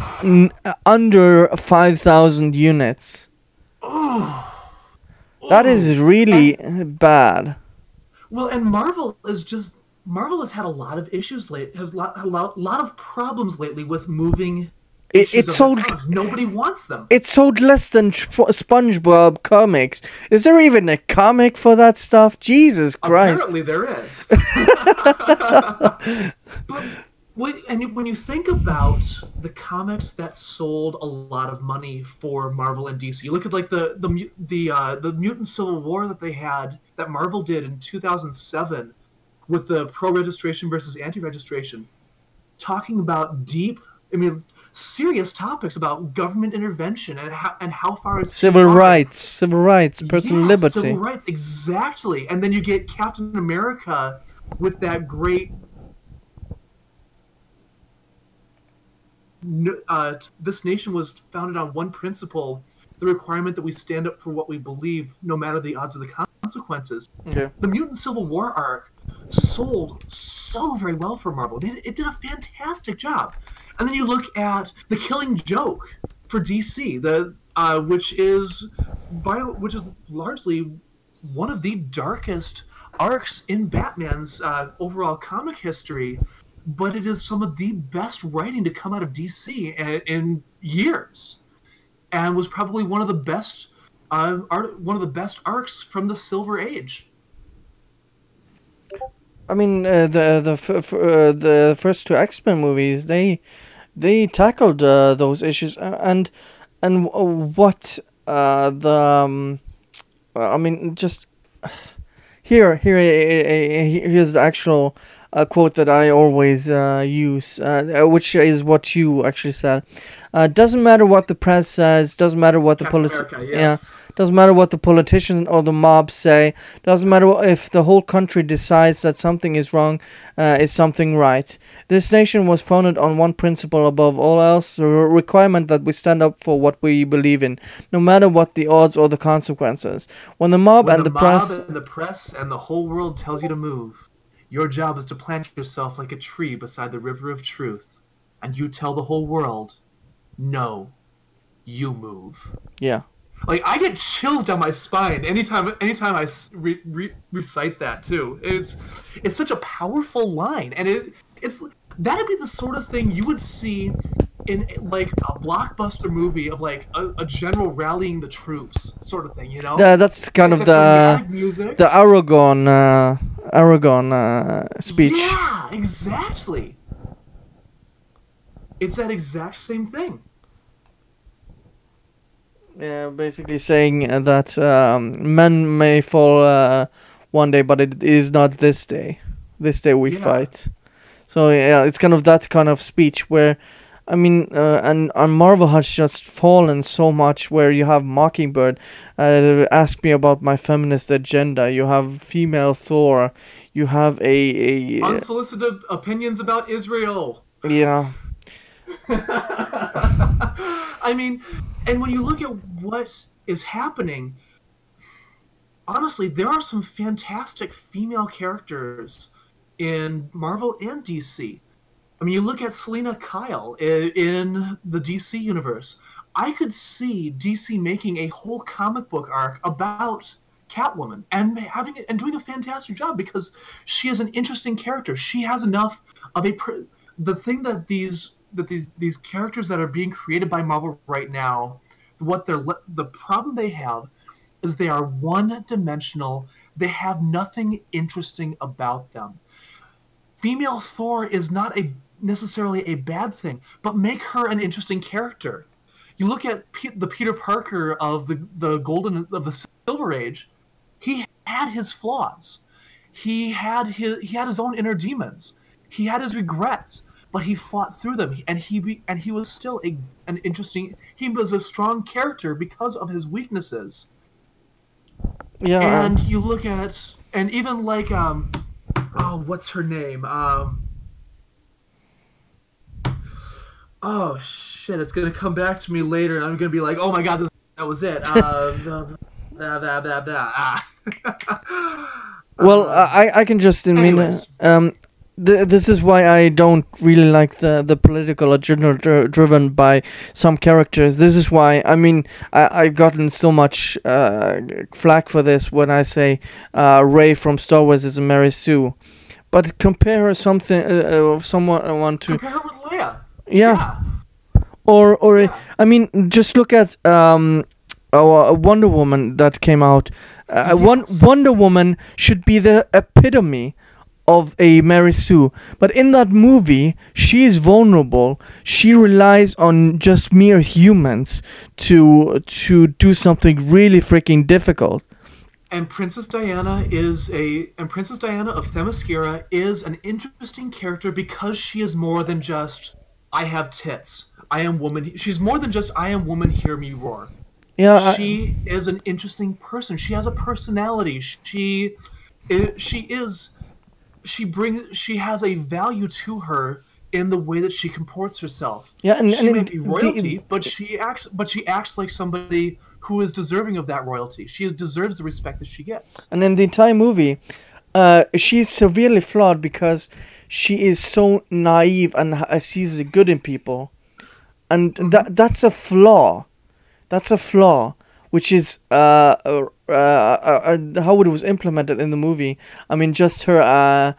under 5,000 units. That is really bad. Well, and Marvel has had a lot of issues lately. Has a lot of problems lately with moving. It sold. Nobody wants them. It sold less than SpongeBob comics. Is there even a comic for that stuff? Jesus Christ! Apparently there is. But when you think about the comics that sold a lot of money for Marvel and DC, you look at like the Mutant Civil War that Marvel did in 2007. with the pro-registration versus anti-registration, talking about deep, I mean, serious topics about government intervention and how far it's Civil rights, personal yeah, civil liberty. rights, exactly. And then you get Captain America with that great this nation was founded on one principle, the requirement that we stand up for what we believe, no matter the odds of the consequences. Yeah. The Mutant Civil War arc sold so very well for Marvel. It did a fantastic job. And then you look at The Killing Joke for DC, which is largely one of the darkest arcs in Batman's overall comic history, but it is some of the best writing to come out of DC in years, and was probably one of the best arcs from the Silver Age. I mean, the first two X-Men movies, they tackled those issues, and what I mean, just here's the actual quote that I always use, which is what you actually said. Doesn't matter what the press says. Doesn't matter what the doesn't matter what the politicians or the mob say. Doesn't matter if the whole country decides that something is wrong, is something right. This nation was founded on one principle above all else, the requirement that we stand up for what we believe in, no matter what the odds or the consequences. When the mob and the press and the whole world tells you to move, your job is to plant yourself like a tree beside the river of truth, and you tell the whole world, no, you move. Yeah. Like, I get chills down my spine anytime I recite that too. It's such a powerful line, and it's that'd be the sort of thing you would see in like a blockbuster movie of like a general rallying the troops sort of thing, you know? Yeah, that's kind of the Aragon speech. Yeah, exactly. It's that exact same thing. Yeah, basically saying that men may fall one day, but it is not this day. This day we fight. So yeah, it's kind of that kind of speech where, I mean, and Marvel has just fallen so much. Where you have Mockingbird, ask me about my feminist agenda. You have female Thor. You have a unsolicited opinions about Israel. Yeah. I mean, and when you look at what is happening, honestly, there are some fantastic female characters in Marvel and DC. I mean, you look at Selena Kyle in the DC universe. I could see DC making a whole comic book arc about Catwoman and doing a fantastic job because she is an interesting character. She has enough of the thing that these characters that are being created by Marvel right now, the problem they have is they are one-dimensional. They have nothing interesting about them. Female Thor is not necessarily a bad thing, but make her an interesting character. You look at the Peter Parker of the Silver Age. He had his flaws. He had his own inner demons. He had his regrets, but he fought through them, and he was still an interesting. He was a strong character because of his weaknesses. Yeah. And you look at, and even like what's her name? Oh shit! It's gonna come back to me later, and I'm gonna be like, "Oh my god, that was it." Well, I can just this is why I don't really like the political agenda driven by some characters. This is why, I mean, I've gotten so much flack for this when I say Rey from Star Wars is a Mary Sue. But compare her someone to... Compare her with Leia. Yeah. Or yeah. I mean, just look at Wonder Woman that came out. Yes. Wonder Woman should be the epitome of a Mary Sue, but in that movie she is vulnerable. She relies on just mere humans to do something really freaking difficult. And Princess Diana is a and Princess Diana of Themyscira is an interesting character because she is more than just I have tits. I am woman. She's more than just I am woman, hear me roar. Yeah, She is an interesting person. She has a personality. She is she has a value to her in the way that she comports herself. yeah, She may and be royalty, but she acts like somebody who is deserving of that royalty. She deserves the respect that she gets. and in the entire movie, she's severely flawed because she is so naive and sees the good in people, and that's a flaw. That's a flaw, which is how it was implemented in the movie. I mean, just her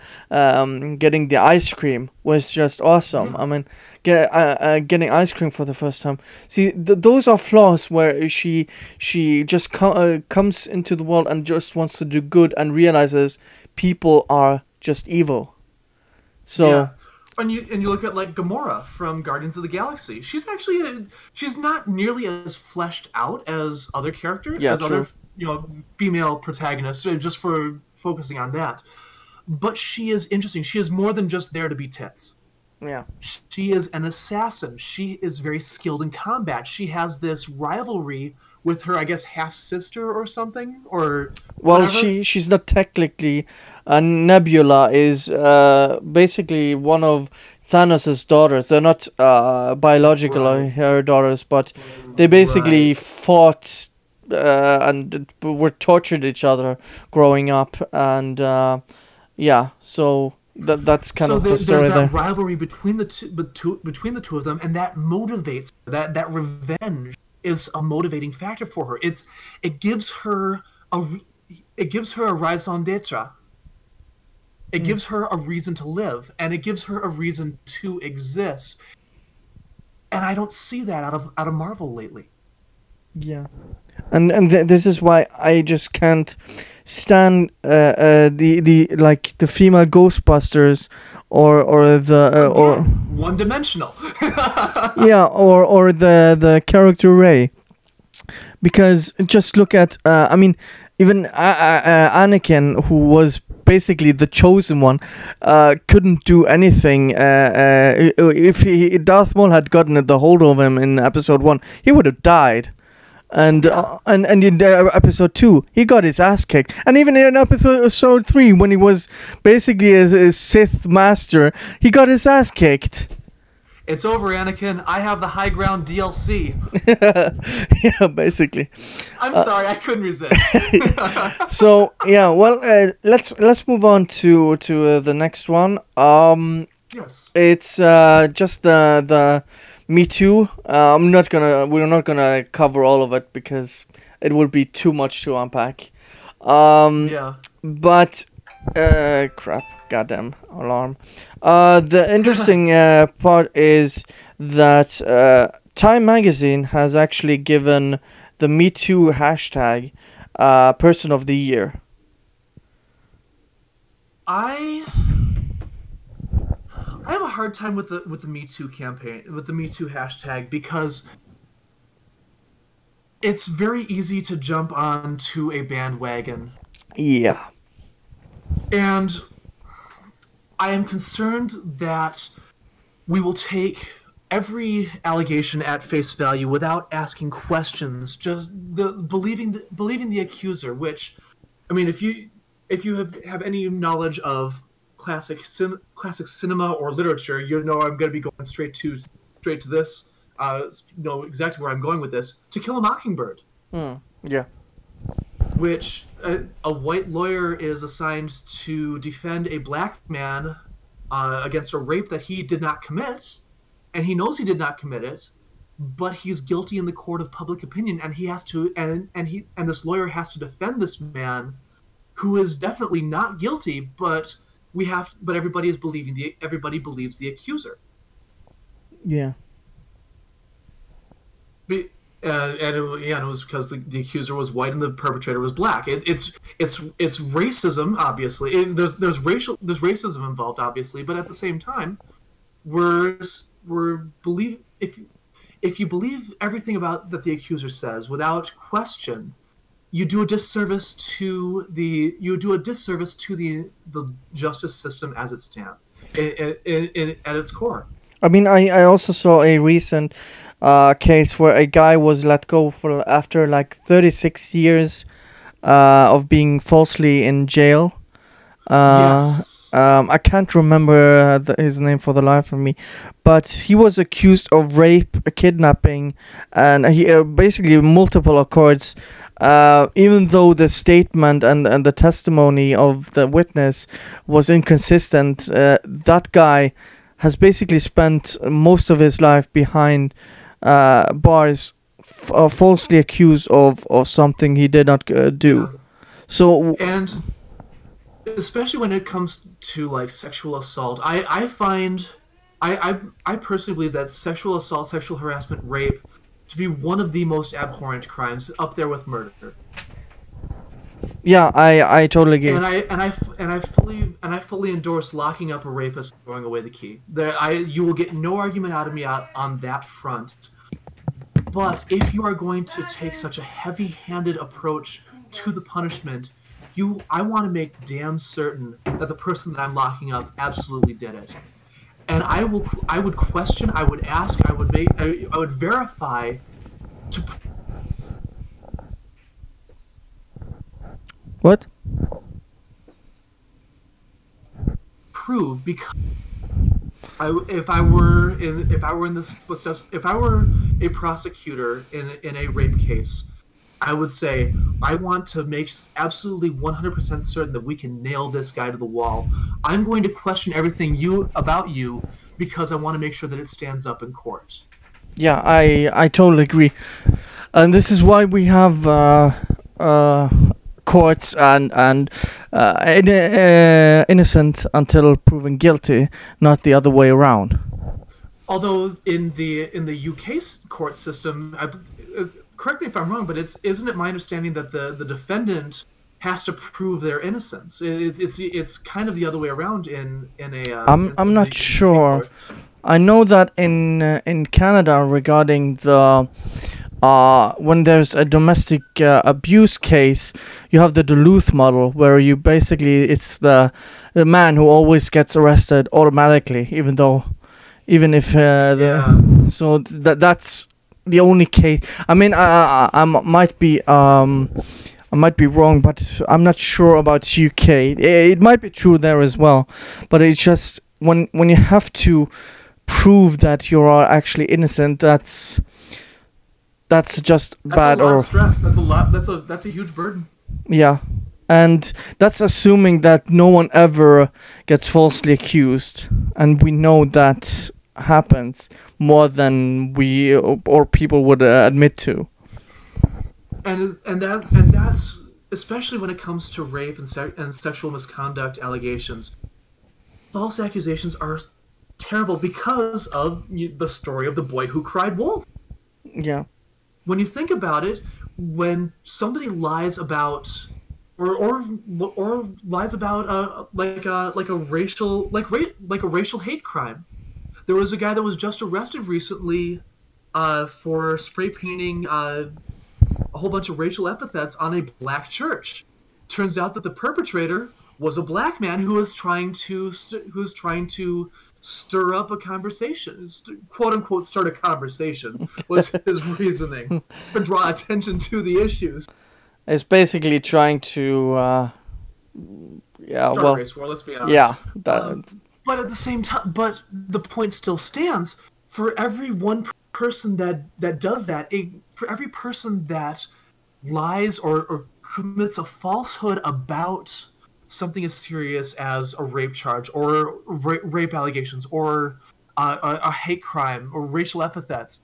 getting the ice cream was just awesome. I mean, getting ice cream for the first time. See, those are flaws where she just comes into the world and just wants to do good and realizes people are just evil. So. Yeah. And you look at like Gamora from Guardians of the Galaxy. She's actually she's not nearly as fleshed out as other characters, Yeah, as true. other female protagonists. Just for focusing on that, but she is interesting. She is more than just there to be tits. Yeah. She is an assassin. She is very skilled in combat. She has this rivalry with her, I guess, half sister or something, or Well, whatever. she's not technically. Nebula is basically one of Thanos' daughters. They're not biological Right. her daughters, but they basically Right. fought and were tortured each other growing up, and yeah, so that's kind So of the there's story that there. rivalry between between the two of them, and that motivates that revenge is a motivating factor for her. It gives her it gives her a raison d'être. It gives her a reason to live, and it gives her a reason to exist. And I don't see that out of Marvel lately. Yeah. And this is why I just can't stand the like the female Ghostbusters or the or One dimensional. yeah or the character Ray, because just look at I mean even Anakin, who was basically the chosen one, couldn't do anything. If Darth Maul had gotten the hold of him in episode 1, he would have died. And and in episode 2, he got his ass kicked. And even in episode 3, when he was basically a Sith master, he got his ass kicked. It's over, Anakin. I have the high ground DLC. Yeah, basically. I'm sorry, I couldn't resist. So yeah, well, let's move on to the next one. Yes. It's just the Me Too. We're not gonna cover all of it because it would be too much to unpack. Yeah. But crap, goddamn alarm. The interesting part is that Time Magazine has actually given the Me Too hashtag Person of the Year. I have a hard time with the Me Too campaign, with the Me Too hashtag, because it's very easy to jump onto a bandwagon. Yeah. And I am concerned that we will take every allegation at face value without asking questions, just believing the accuser. Which, I mean, if you have any knowledge of classic cinema or literature, you know I'm going to be going straight to this. Know exactly where I'm going with this. To Kill a Mockingbird. Yeah. Which a white lawyer is assigned to defend a black man against a rape that he did not commit, and he knows he did not commit it, but he's guilty in the court of public opinion, and he has to and this lawyer has to defend this man who is definitely not guilty, but everybody believes the accuser. Yeah. And it was because the accuser was white and the perpetrator was black. It's racism, obviously. There's racism involved, obviously, but at the same time, if you believe everything about that the accuser says without question, you do a disservice to the justice system as it stands at its core. I mean, I also saw a recent case where a guy was let go for after like 36 years of being falsely in jail. Yes. I can't remember his name for the life of me, but he was accused of rape, kidnapping, and he basically multiple accords. Even though the statement and the testimony of the witness was inconsistent, that guy has basically spent most of his life behind bars, falsely accused of something he did not do. Yeah. So And especially when it comes to like sexual assault, I personally believe that sexual assault, sexual harassment, rape to be one of the most abhorrent crimes, up there with murder. yeah, I totally agree. I fully endorse locking up a rapist and throwing away the key. You will get no argument out of me out on that front. But if you are going to take such a heavy-handed approach to the punishment, I want to make damn certain that the person that I'm locking up absolutely did it. And I would question, I would ask, I would verify to What? prove, because if I were in the footsteps, if I were a prosecutor in a rape case, I would say I want to make absolutely 100% certain that we can nail this guy to the wall. I'm going to question everything about you because I want to make sure that it stands up in court. Yeah, I totally agree, and this is why we have courts and innocent until proven guilty, not the other way around. Although in the UK court system, correct me if I'm wrong, but isn't it my understanding that the defendant has to prove their innocence? It's kind of the other way around I'm in not the sure. courts. I know that in Canada regarding the when there's a domestic abuse case, you have the Duluth model where you basically it's the man who always gets arrested automatically, even if Yeah. so that's the only case. I mean, I might be wrong, but I'm not sure about UK. It might be true there as well, but it's just when you have to prove that you are actually innocent, that's just That's bad. a lot Or of stress. That's a lot. That's a huge burden. yeah, and that's assuming that no one ever gets falsely accused, and we know that happens more than we or people would admit to. And that's especially when it comes to rape and sexual misconduct allegations. False accusations are terrible because of the story of the boy who cried wolf. Yeah, When you think about it, when somebody lies about or lies about like a racial hate crime. There was a guy that was just arrested recently for spray painting a whole bunch of racial epithets on a black church. Turns out that the perpetrator was a black man who was trying to stir up a conversation, quote unquote, start a conversation was his reasoning, to draw attention to the issues. it's basically trying to yeah, Start a well, race war. Let's be honest. yeah, Um, but at the same time, but the point still stands. For every one person that does that, for every person that lies or commits a falsehood about something as serious as a rape charge or rape allegations or a hate crime or racial epithets,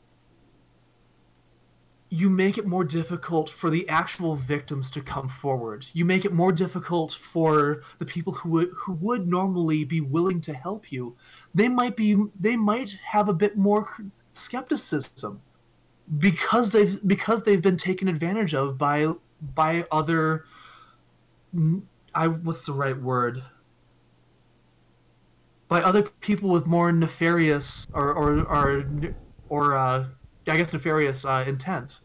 you make it more difficult for the actual victims to come forward. You make it more difficult for the people who would normally be willing to help you. They might have a bit more skepticism because they've been taken advantage of by other what's the right word? By other people with more nefarious or I guess nefarious intent.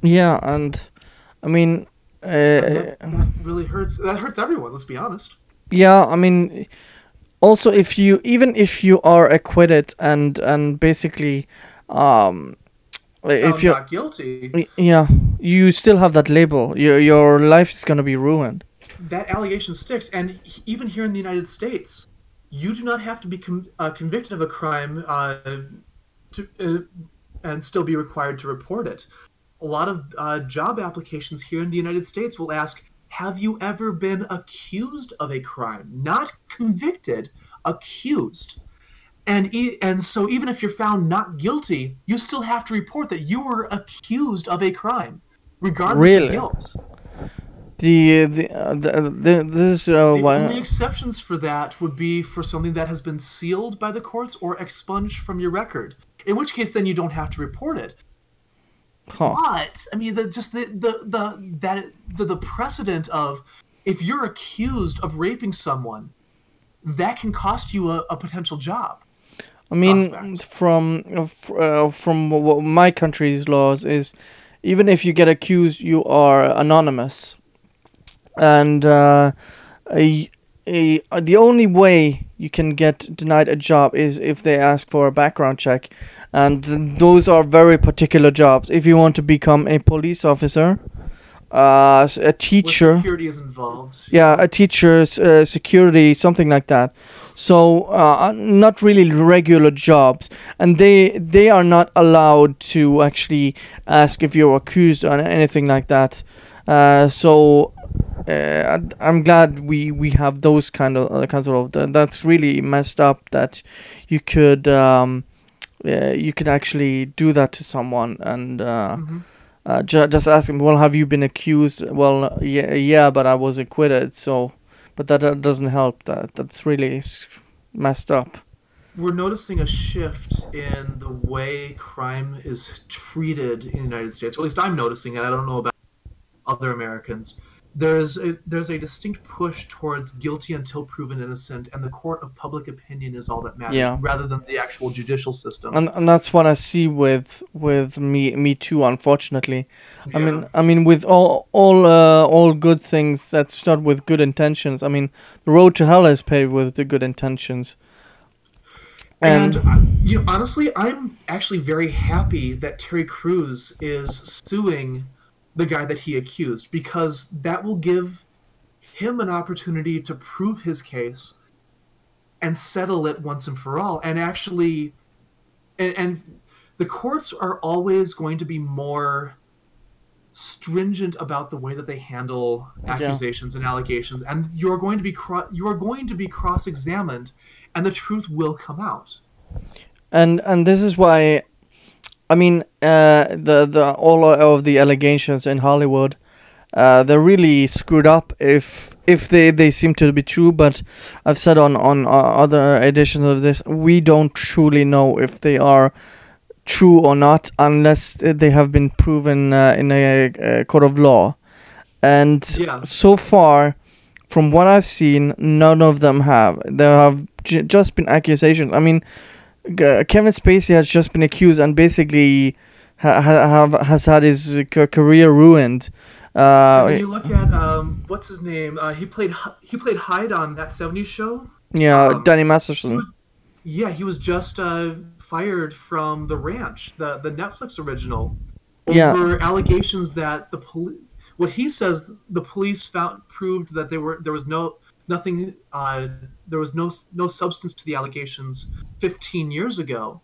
yeah, and I mean, and uh, that really hurts. That hurts everyone. Let's be honest. yeah. I mean, also if you even if you are acquitted and basically, um, if Found you're not guilty. yeah, you still have that label. Your life is gonna be ruined. That allegation sticks, and even here in the United States, you do not have to be convicted of a crime to and still be required to report it. A lot of job applications here in the United States will ask, "Have you ever been accused of a crime? Not convicted, accused." And so even if you're found not guilty, you still have to report that you were accused of a crime, regardless of Really, guilt. this is The only why. exceptions for that would be for something that has been sealed by the courts or expunged from your record. In which case, then you don't have to report it. Huh. But I mean, the precedent of if you're accused of raping someone, that can cost you a potential job I mean, prospect. from my country's laws is, even if you get accused, you are anonymous, and a, the only way you can get denied a job is if they ask for a background check, and those are very particular jobs. If you want to become a police officer, a Where teacher, security is involved, yeah, yeah. a teacher's security, something like that. So not really regular jobs, and they are not allowed to actually ask if you're accused or anything like that. So I'm glad we have those kinds of that's really messed up that you could you could actually do that to someone, and Hmm. just ask him, well, have you been accused? Well, yeah, but I was acquitted. So, but that doesn't help. That's really messed up. We're noticing a shift in the way crime is treated in the United States. Or at least I'm noticing it. I don't know about other Americans. There's a distinct push towards guilty until proven innocent, and the court of public opinion is all that matters, Yeah, rather than the actual judicial system. and that's what I see with me too. Unfortunately, Yeah. I mean, with all good things that start with good intentions. I mean, the road to hell is paved with the good intentions, And and honestly, I'm actually very happy that Terry Crews is suing the guy that he accused, because that will give him an opportunity to prove his case and settle it once and for all. And actually, and the courts are always going to be more stringent about the way that they handle yeah, accusations and allegations, and you are going to be cross-examined, and the truth will come out. and this is why. I mean, the all of the allegations in Hollywood, they're really screwed up if they seem to be true. But I've said on other editions of this, we don't truly know if they are true or not unless they have been proven in a court of law. And Yeah. so far, from what I've seen, none of them have. There have just been accusations. I mean, Kevin Spacey has just been accused and basically has had his career ruined. And then Uh, you look at what's his name? He played Hyde on that '70s show. yeah, Um, Danny he Masterson. was Yeah, he was just fired from The Ranch, the Netflix original, Yeah, over allegations that what he says the police found proved that there was no nothing there was no substance to the allegations 15 years ago.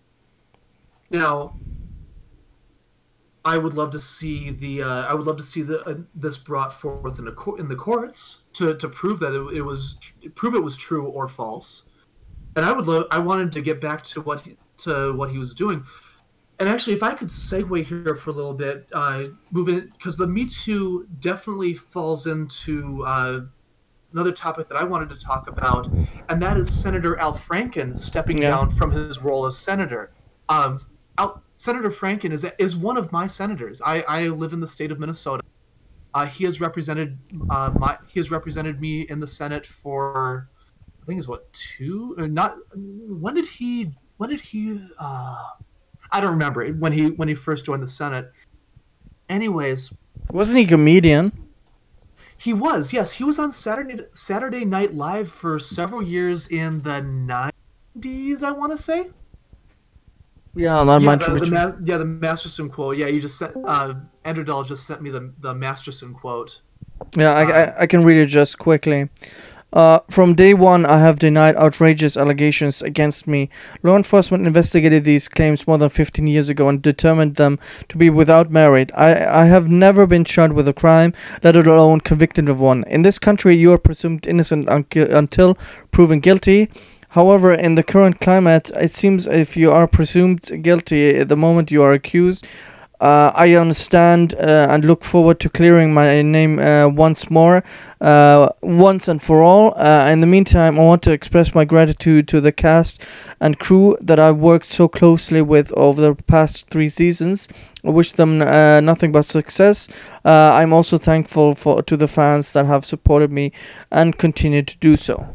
Now, I would love to see this brought forth in the courts to prove that it was true or false. And I wanted to get back to what he was doing. And actually, if I could segue here for a little bit, move in, because the Me Too definitely falls into another topic that I wanted to talk about, and that is Senator Al Franken stepping yeah, down from his role as senator. Um, Senator Franken is one of my senators. I live in the state of Minnesota. He has represented me in the Senate for, I think it's what, two or not. When did he I don't remember when he first joined the Senate. Anyways, Wasn't he a comedian? He was, yes, he was on Saturday Night Live for several years in the '90s, I want to say. Yeah, that Yeah, might be true. the Masterson quote. Yeah, you just sent Andrew Dahl just sent me the Masterson quote. Yeah, Uh, I can read it just quickly. From day one, I have denied outrageous allegations against me. Law enforcement investigated these claims more than 15 years ago and determined them to be without merit. I have never been charged with a crime, let alone convicted of one. In this country, you are presumed innocent until proven guilty. However, in the current climate, it seems if you are presumed guilty at the moment you are accused, I understand and look forward to clearing my name once more, once and for all. In the meantime, I want to express my gratitude to the cast and crew that I've worked so closely with over the past 3 seasons. I wish them nothing but success. I'm also thankful to the fans that have supported me and continue to do so.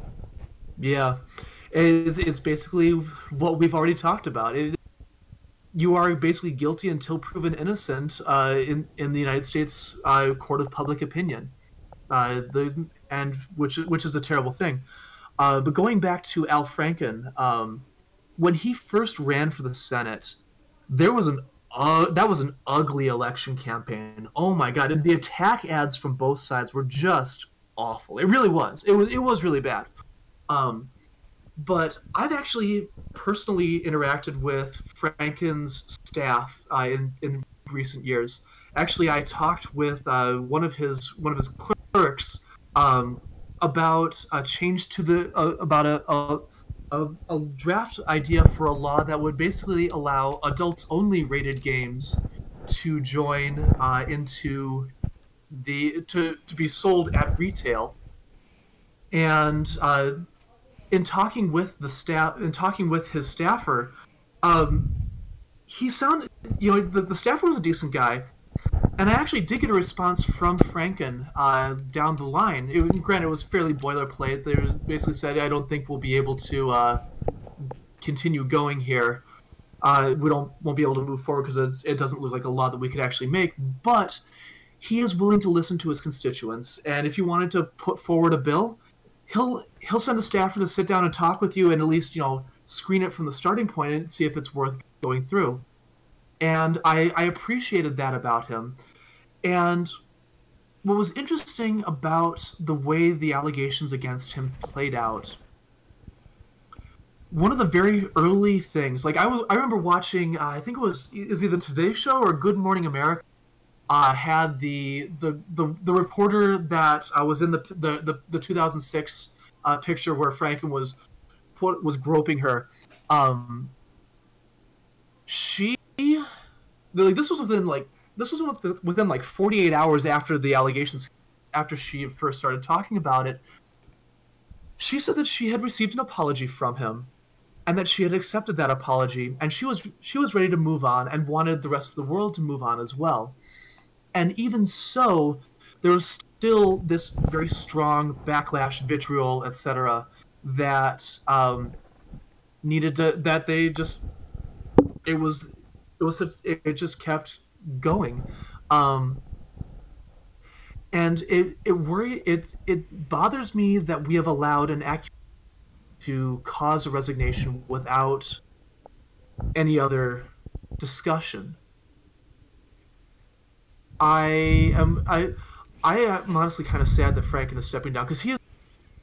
yeah, it's basically what we've already talked about. You are basically guilty until proven innocent in the United States court of public opinion. Which is a terrible thing. But going back to Al Franken, when he first ran for the Senate, there was an that was an ugly election campaign. Oh my god! And the attack ads from both sides were just awful. It really was. It was really bad. Um, but I've actually personally interacted with Franken's staff in recent years. Actually, I talked with one of his clerks um, about a change to the about a draft idea for a law that would basically allow adults only rated games to join into the to be sold at retail. And in talking with the staff, in talking with his staffer, um, he sounded, the staffer was a decent guy, and I actually did get a response from Franken down the line. Granted, it was fairly boilerplate. They basically said, "I don't think we'll be able to continue going here. We won't be able to move forward because it doesn't look like a law that we could actually make." But he is willing to listen to his constituents, and if you wanted to put forward a bill, he'll send a staffer to sit down and talk with you and at least screen it from the starting point and see if it's worth going through. And I appreciated that about him. And what was interesting about the way the allegations against him played out, one of the very early things, like I remember watching, I think it was either Today Show or Good Morning America, had the reporter that was in the 2006 picture where Franken was groping her. Um, she like this was within like 48 hours after the allegations, after she first started talking about it. She said that she had received an apology from him and that she had accepted that apology, and she was ready to move on and wanted the rest of the world to move on as well. And even so, there was still this very strong backlash, vitriol, etc., that needed to that they just it was it just kept going. Um, and it bothers me that we have allowed an act to cause a resignation without any other discussion. I am I am honestly kind of sad that Franken is stepping down because he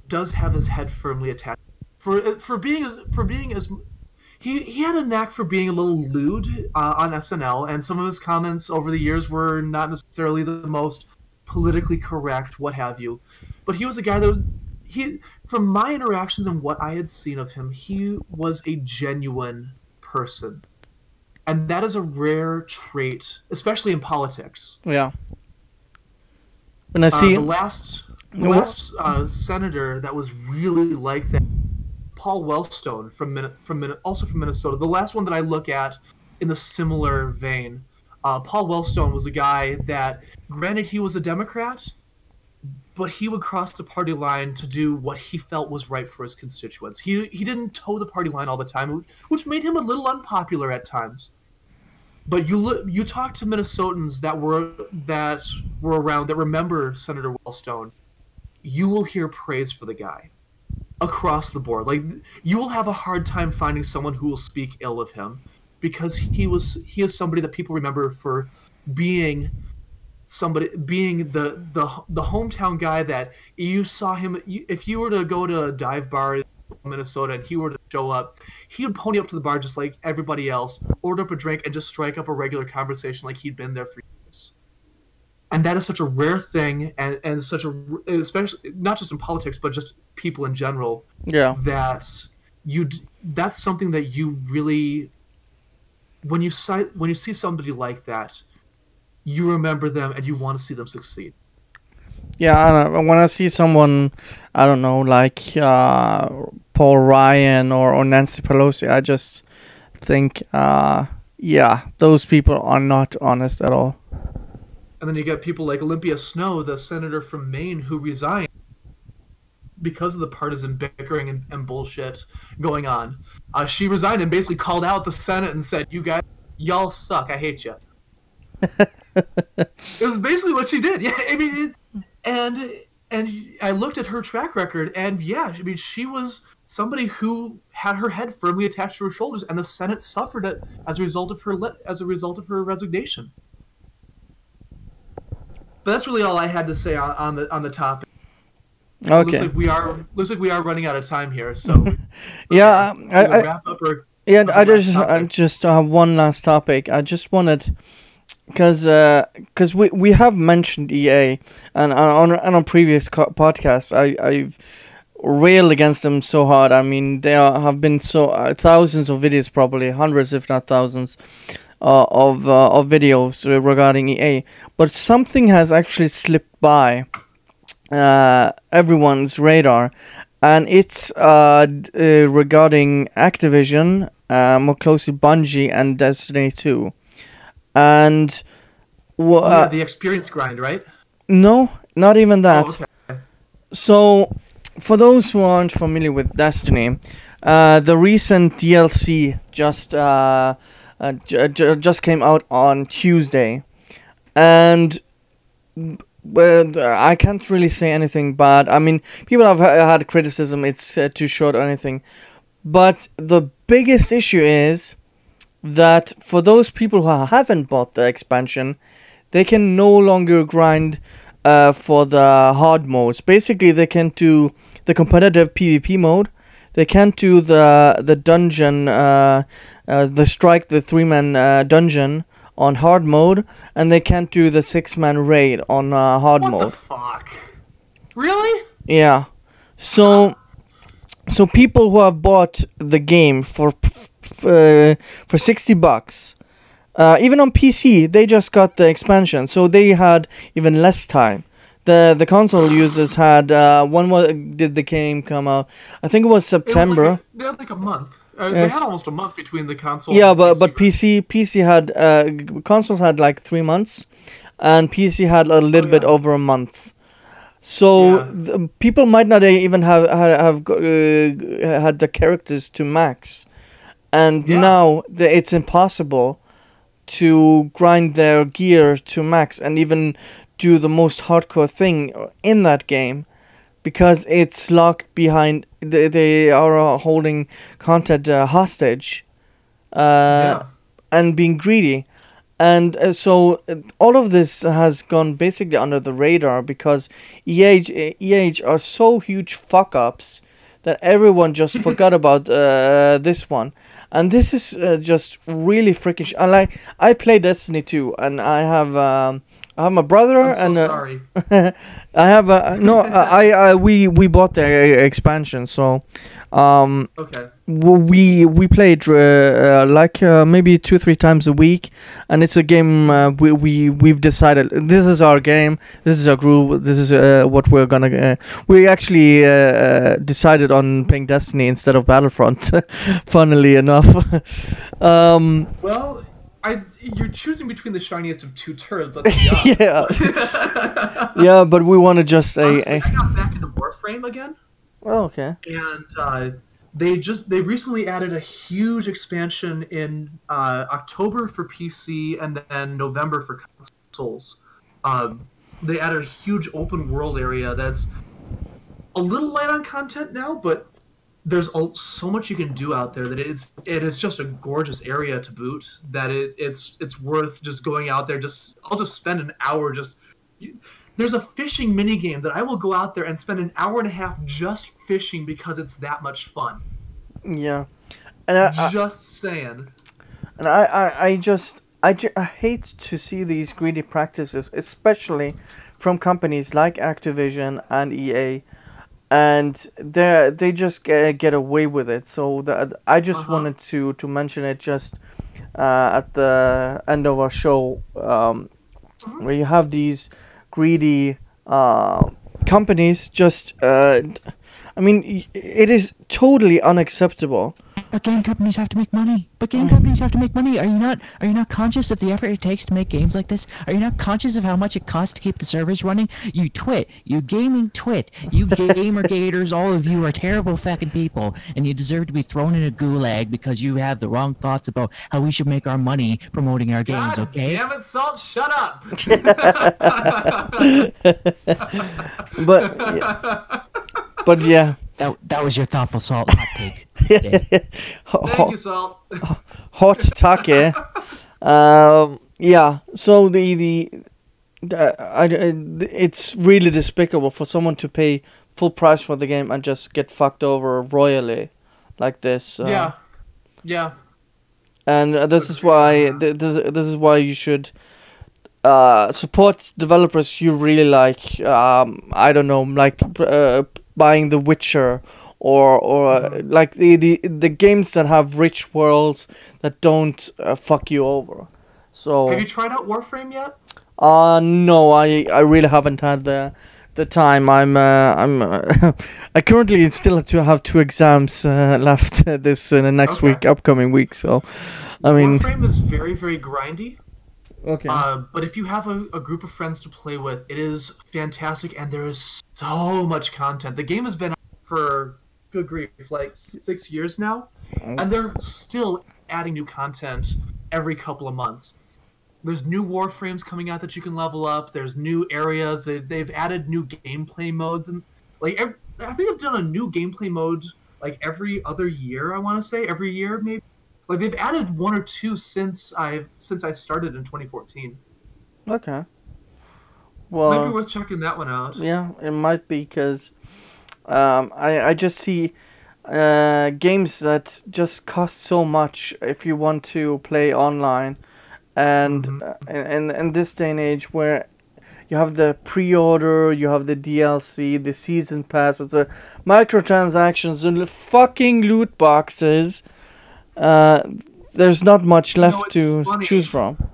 does have his head firmly attached. For being as he had a knack for being a little lewd on SNL, and some of his comments over the years were not necessarily the most politically correct, what have you. But he was a guy that from my interactions and what I had seen of him, he was a genuine person, and that is a rare trait, especially in politics. Yeah. When I see The last senator that was really like that, Paul Wellstone also from Minnesota. The last one that I look at in the similar vein, Paul Wellstone was a guy that, granted, he was a Democrat, but he would cross the party line to do what he felt was right for his constituents. He didn't toe the party line all the time, which made him a little unpopular at times. But you talk to Minnesotans that were around that remember Senator Wellstone, you will hear praise for the guy across the board. Like you will have a hard time finding someone who will speak ill of him because he is somebody that people remember for being the hometown guy that you saw him. If you were to go to a dive bar in Minnesota and he were to show up, he would pony up to the bar just like everybody else, order up a drink, and just strike up a regular conversation like he'd been there for years. And that is such a rare thing, and such a, especially not just in politics but just people in general. Yeah. That's something that you really, when you see somebody like that, you remember them and you want to see them succeed. Yeah, I don't know. When I see someone, I don't know, like Paul Ryan or Nancy Pelosi, I just think, yeah, those people are not honest at all. And then you get people like Olympia Snowe, the senator from Maine, who resigned because of the partisan bickering and bullshit going on. She resigned and basically called out the Senate and said, y'all suck, I hate you. It was basically what she did. Yeah, I mean, and I looked at her track record, and yeah, I mean, she was somebody who had her head firmly attached to her shoulders, and the Senate suffered it as a result of her resignation. But that's really all I had to say on the topic. Okay. Looks like we are running out of time here. So yeah, wrap up I just have one last topic. I just wanted, because we have mentioned EA, and on previous podcasts I've railed against them so hard. I mean, there have been thousands of videos, probably hundreds if not thousands of videos regarding EA, but something has actually slipped by everyone's radar, and it's regarding Activision, more closely Bungie and Destiny 2. And the experience grind, right? No, not even that. Oh, okay. So, for those who aren't familiar with Destiny, the recent DLC just came out on Tuesday, and I can't really say anything bad. I mean, people have had criticism, it's too short or anything, but the biggest issue is that for those people who haven't bought the expansion, they can no longer grind for the hard modes. Basically, they can do the competitive PvP mode, they can't do the dungeon, the 3-man dungeon on hard mode, and they can't do the 6-man raid on hard mode. What the fuck? Really? Yeah. So people who have bought the game for $60, even on PC, they just got the expansion, so they had even less time. The console users had when did the game come out? I think it was September. They had like a month. They had almost a month between the console. Yeah, but PC had consoles had like 3 months, and PC had a little bit over a month. So people might not even have had the characters to max, and now it's impossible to grind their gear to max and even do the most hardcore thing in that game, because it's locked behind. They are holding content hostage, and being greedy, and so all of this has gone basically under the radar because EA are so huge fuck ups that everyone just forgot about this one, and this is just really freaking. I play Destiny 2, and I have my brother. I'm so sorry. I have we bought the expansion, so okay. We played maybe 2-3 times a week, and it's a game we've decided this is our game, this is our groove, this is what we're gonna. We actually decided on playing Destiny instead of Battlefront, funnily enough. Well, you're choosing between the shiniest of two turds. Let's be honest. Yeah. Yeah, but we want to just say. Honestly, I got back into Warframe again. Oh, okay. And They recently added a huge expansion in October for PC and then November for consoles. They added a huge open world area that's a little light on content now, but there's so much you can do out there that it is just a gorgeous area to boot. That it's worth just going out there. I'll just spend an hour just. There's a fishing mini game that I will go out there and spend an hour and a half just fishing because it's that much fun. Yeah, and just saying. And I hate to see these greedy practices, especially from companies like Activision and EA, and they just get away with it. So I just wanted to mention it just at the end of our show, where you have these greedy companies just. I mean, it is totally unacceptable. But game companies have to make money. Are you not conscious of the effort it takes to make games like this? Are you not conscious of how much it costs to keep the servers running? You gaming twit, you gamer gators, all of you are terrible fucking people, and you deserve to be thrown in a gulag because you have the wrong thoughts about how we should make our money promoting our games, God okay? Damn it, Salt, shut up! But yeah. That was your thoughtful Salt hot take. Thank you, Salt. Hot take. Yeah. So it's really despicable for someone to pay full price for the game and just get fucked over royally, like this. Yeah. And this is why this is why you should support developers you really like. I don't know, like buying The Witcher or like the games that have rich worlds that don't fuck you over. So have you tried out Warframe yet? No, I really haven't had the time. I currently still have 2 exams left this next week, upcoming week. So I mean, Warframe is very, very grindy. Okay. But if you have a group of friends to play with, it is fantastic, and there is so much content. The game has been out for, good grief, like 6 years now, and they're still adding new content every couple of months. There's new Warframes coming out that you can level up. There's new areas. They've added new gameplay modes, and like I think I've done a new gameplay mode like every other year. I want to say every year maybe. Like they've added 1 or 2 since I started in 2014. Okay. Well, might be worth checking that one out. Yeah, it might be because I just see games that just cost so much if you want to play online, and in this day and age where you have the pre-order, you have the DLC, the season passes, the microtransactions, and the fucking loot boxes. There's not much left to choose from.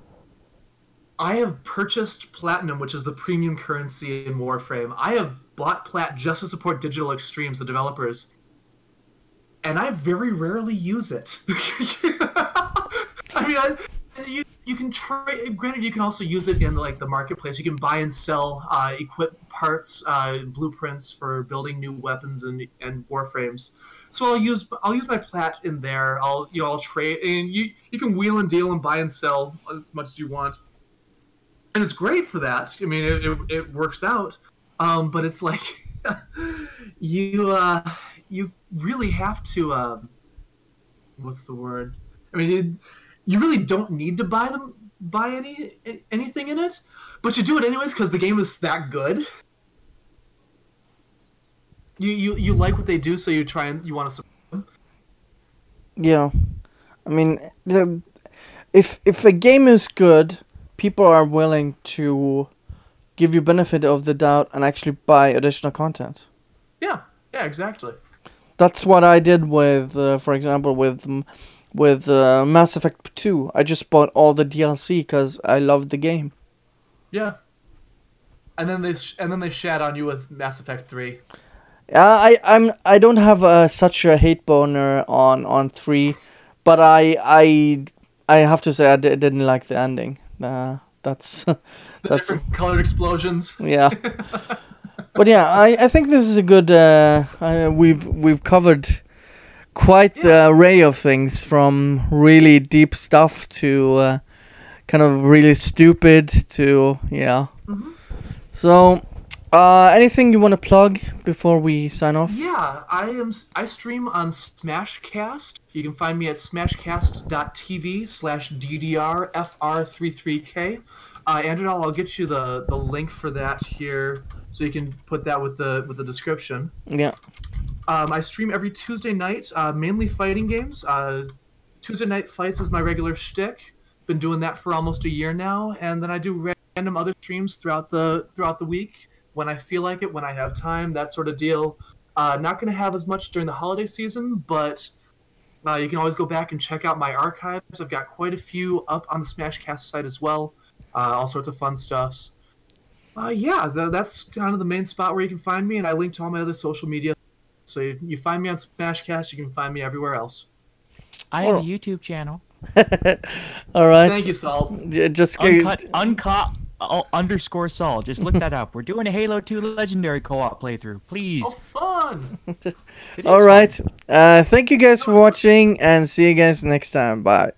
I have purchased Platinum, which is the premium currency in Warframe. I have bought Plat just to support Digital Extremes, the developers, and I very rarely use it. I mean, you can trade. Granted, you can also use it in like the marketplace. You can buy and sell equip parts, blueprints for building new weapons and Warframes. So I'll use my Plat in there. I'll trade, and you can wheel and deal and buy and sell as much as you want. And it's great for that. I mean, it works out. But it's like you really have to what's the word? I mean, you really don't need to buy anything in it, but you do it anyways because the game is that good. You like what they do, so you want to support them. Yeah, I mean, if a game is good, people are willing to give you benefit of the doubt and actually buy additional content. Yeah, exactly. That's what I did with, for example, with Mass Effect 2. I just bought all the DLC because I loved the game. Yeah. And then they shat on you with Mass Effect 3. I don't have such a hate boner on 3, but I have to say I didn't like the ending. That's different colored explosions. Yeah. But yeah, I think this is a good. We've covered quite the array of things, from really deep stuff to kind of really stupid to So, anything you want to plug before we sign off? Yeah, I stream on Smashcast. You can find me at smashcast.tv/DDRFR33K. Andrew, I'll get you the link for that here, so you can put that with the description. Yeah. I stream every Tuesday night, mainly fighting games. Tuesday night fights is my regular shtick. Been doing that for almost a year now, and then I do random other streams throughout the week when I feel like it, when I have time, that sort of deal. Not going to have as much during the holiday season, but you can always go back and check out my archives. I've got quite a few up on the Smashcast site as well. All sorts of fun stuffs. That's kind of the main spot where you can find me, and I link to all my other social media. So you find me on Smashcast, you can find me everywhere else. I have a YouTube channel. All right. Thank you, Salt. Just Uncut underscore Saul. Just look that up. We're doing a Halo 2 Legendary co-op playthrough. Please. Oh, fun! All right. Thank you guys for watching, and see you guys next time. Bye.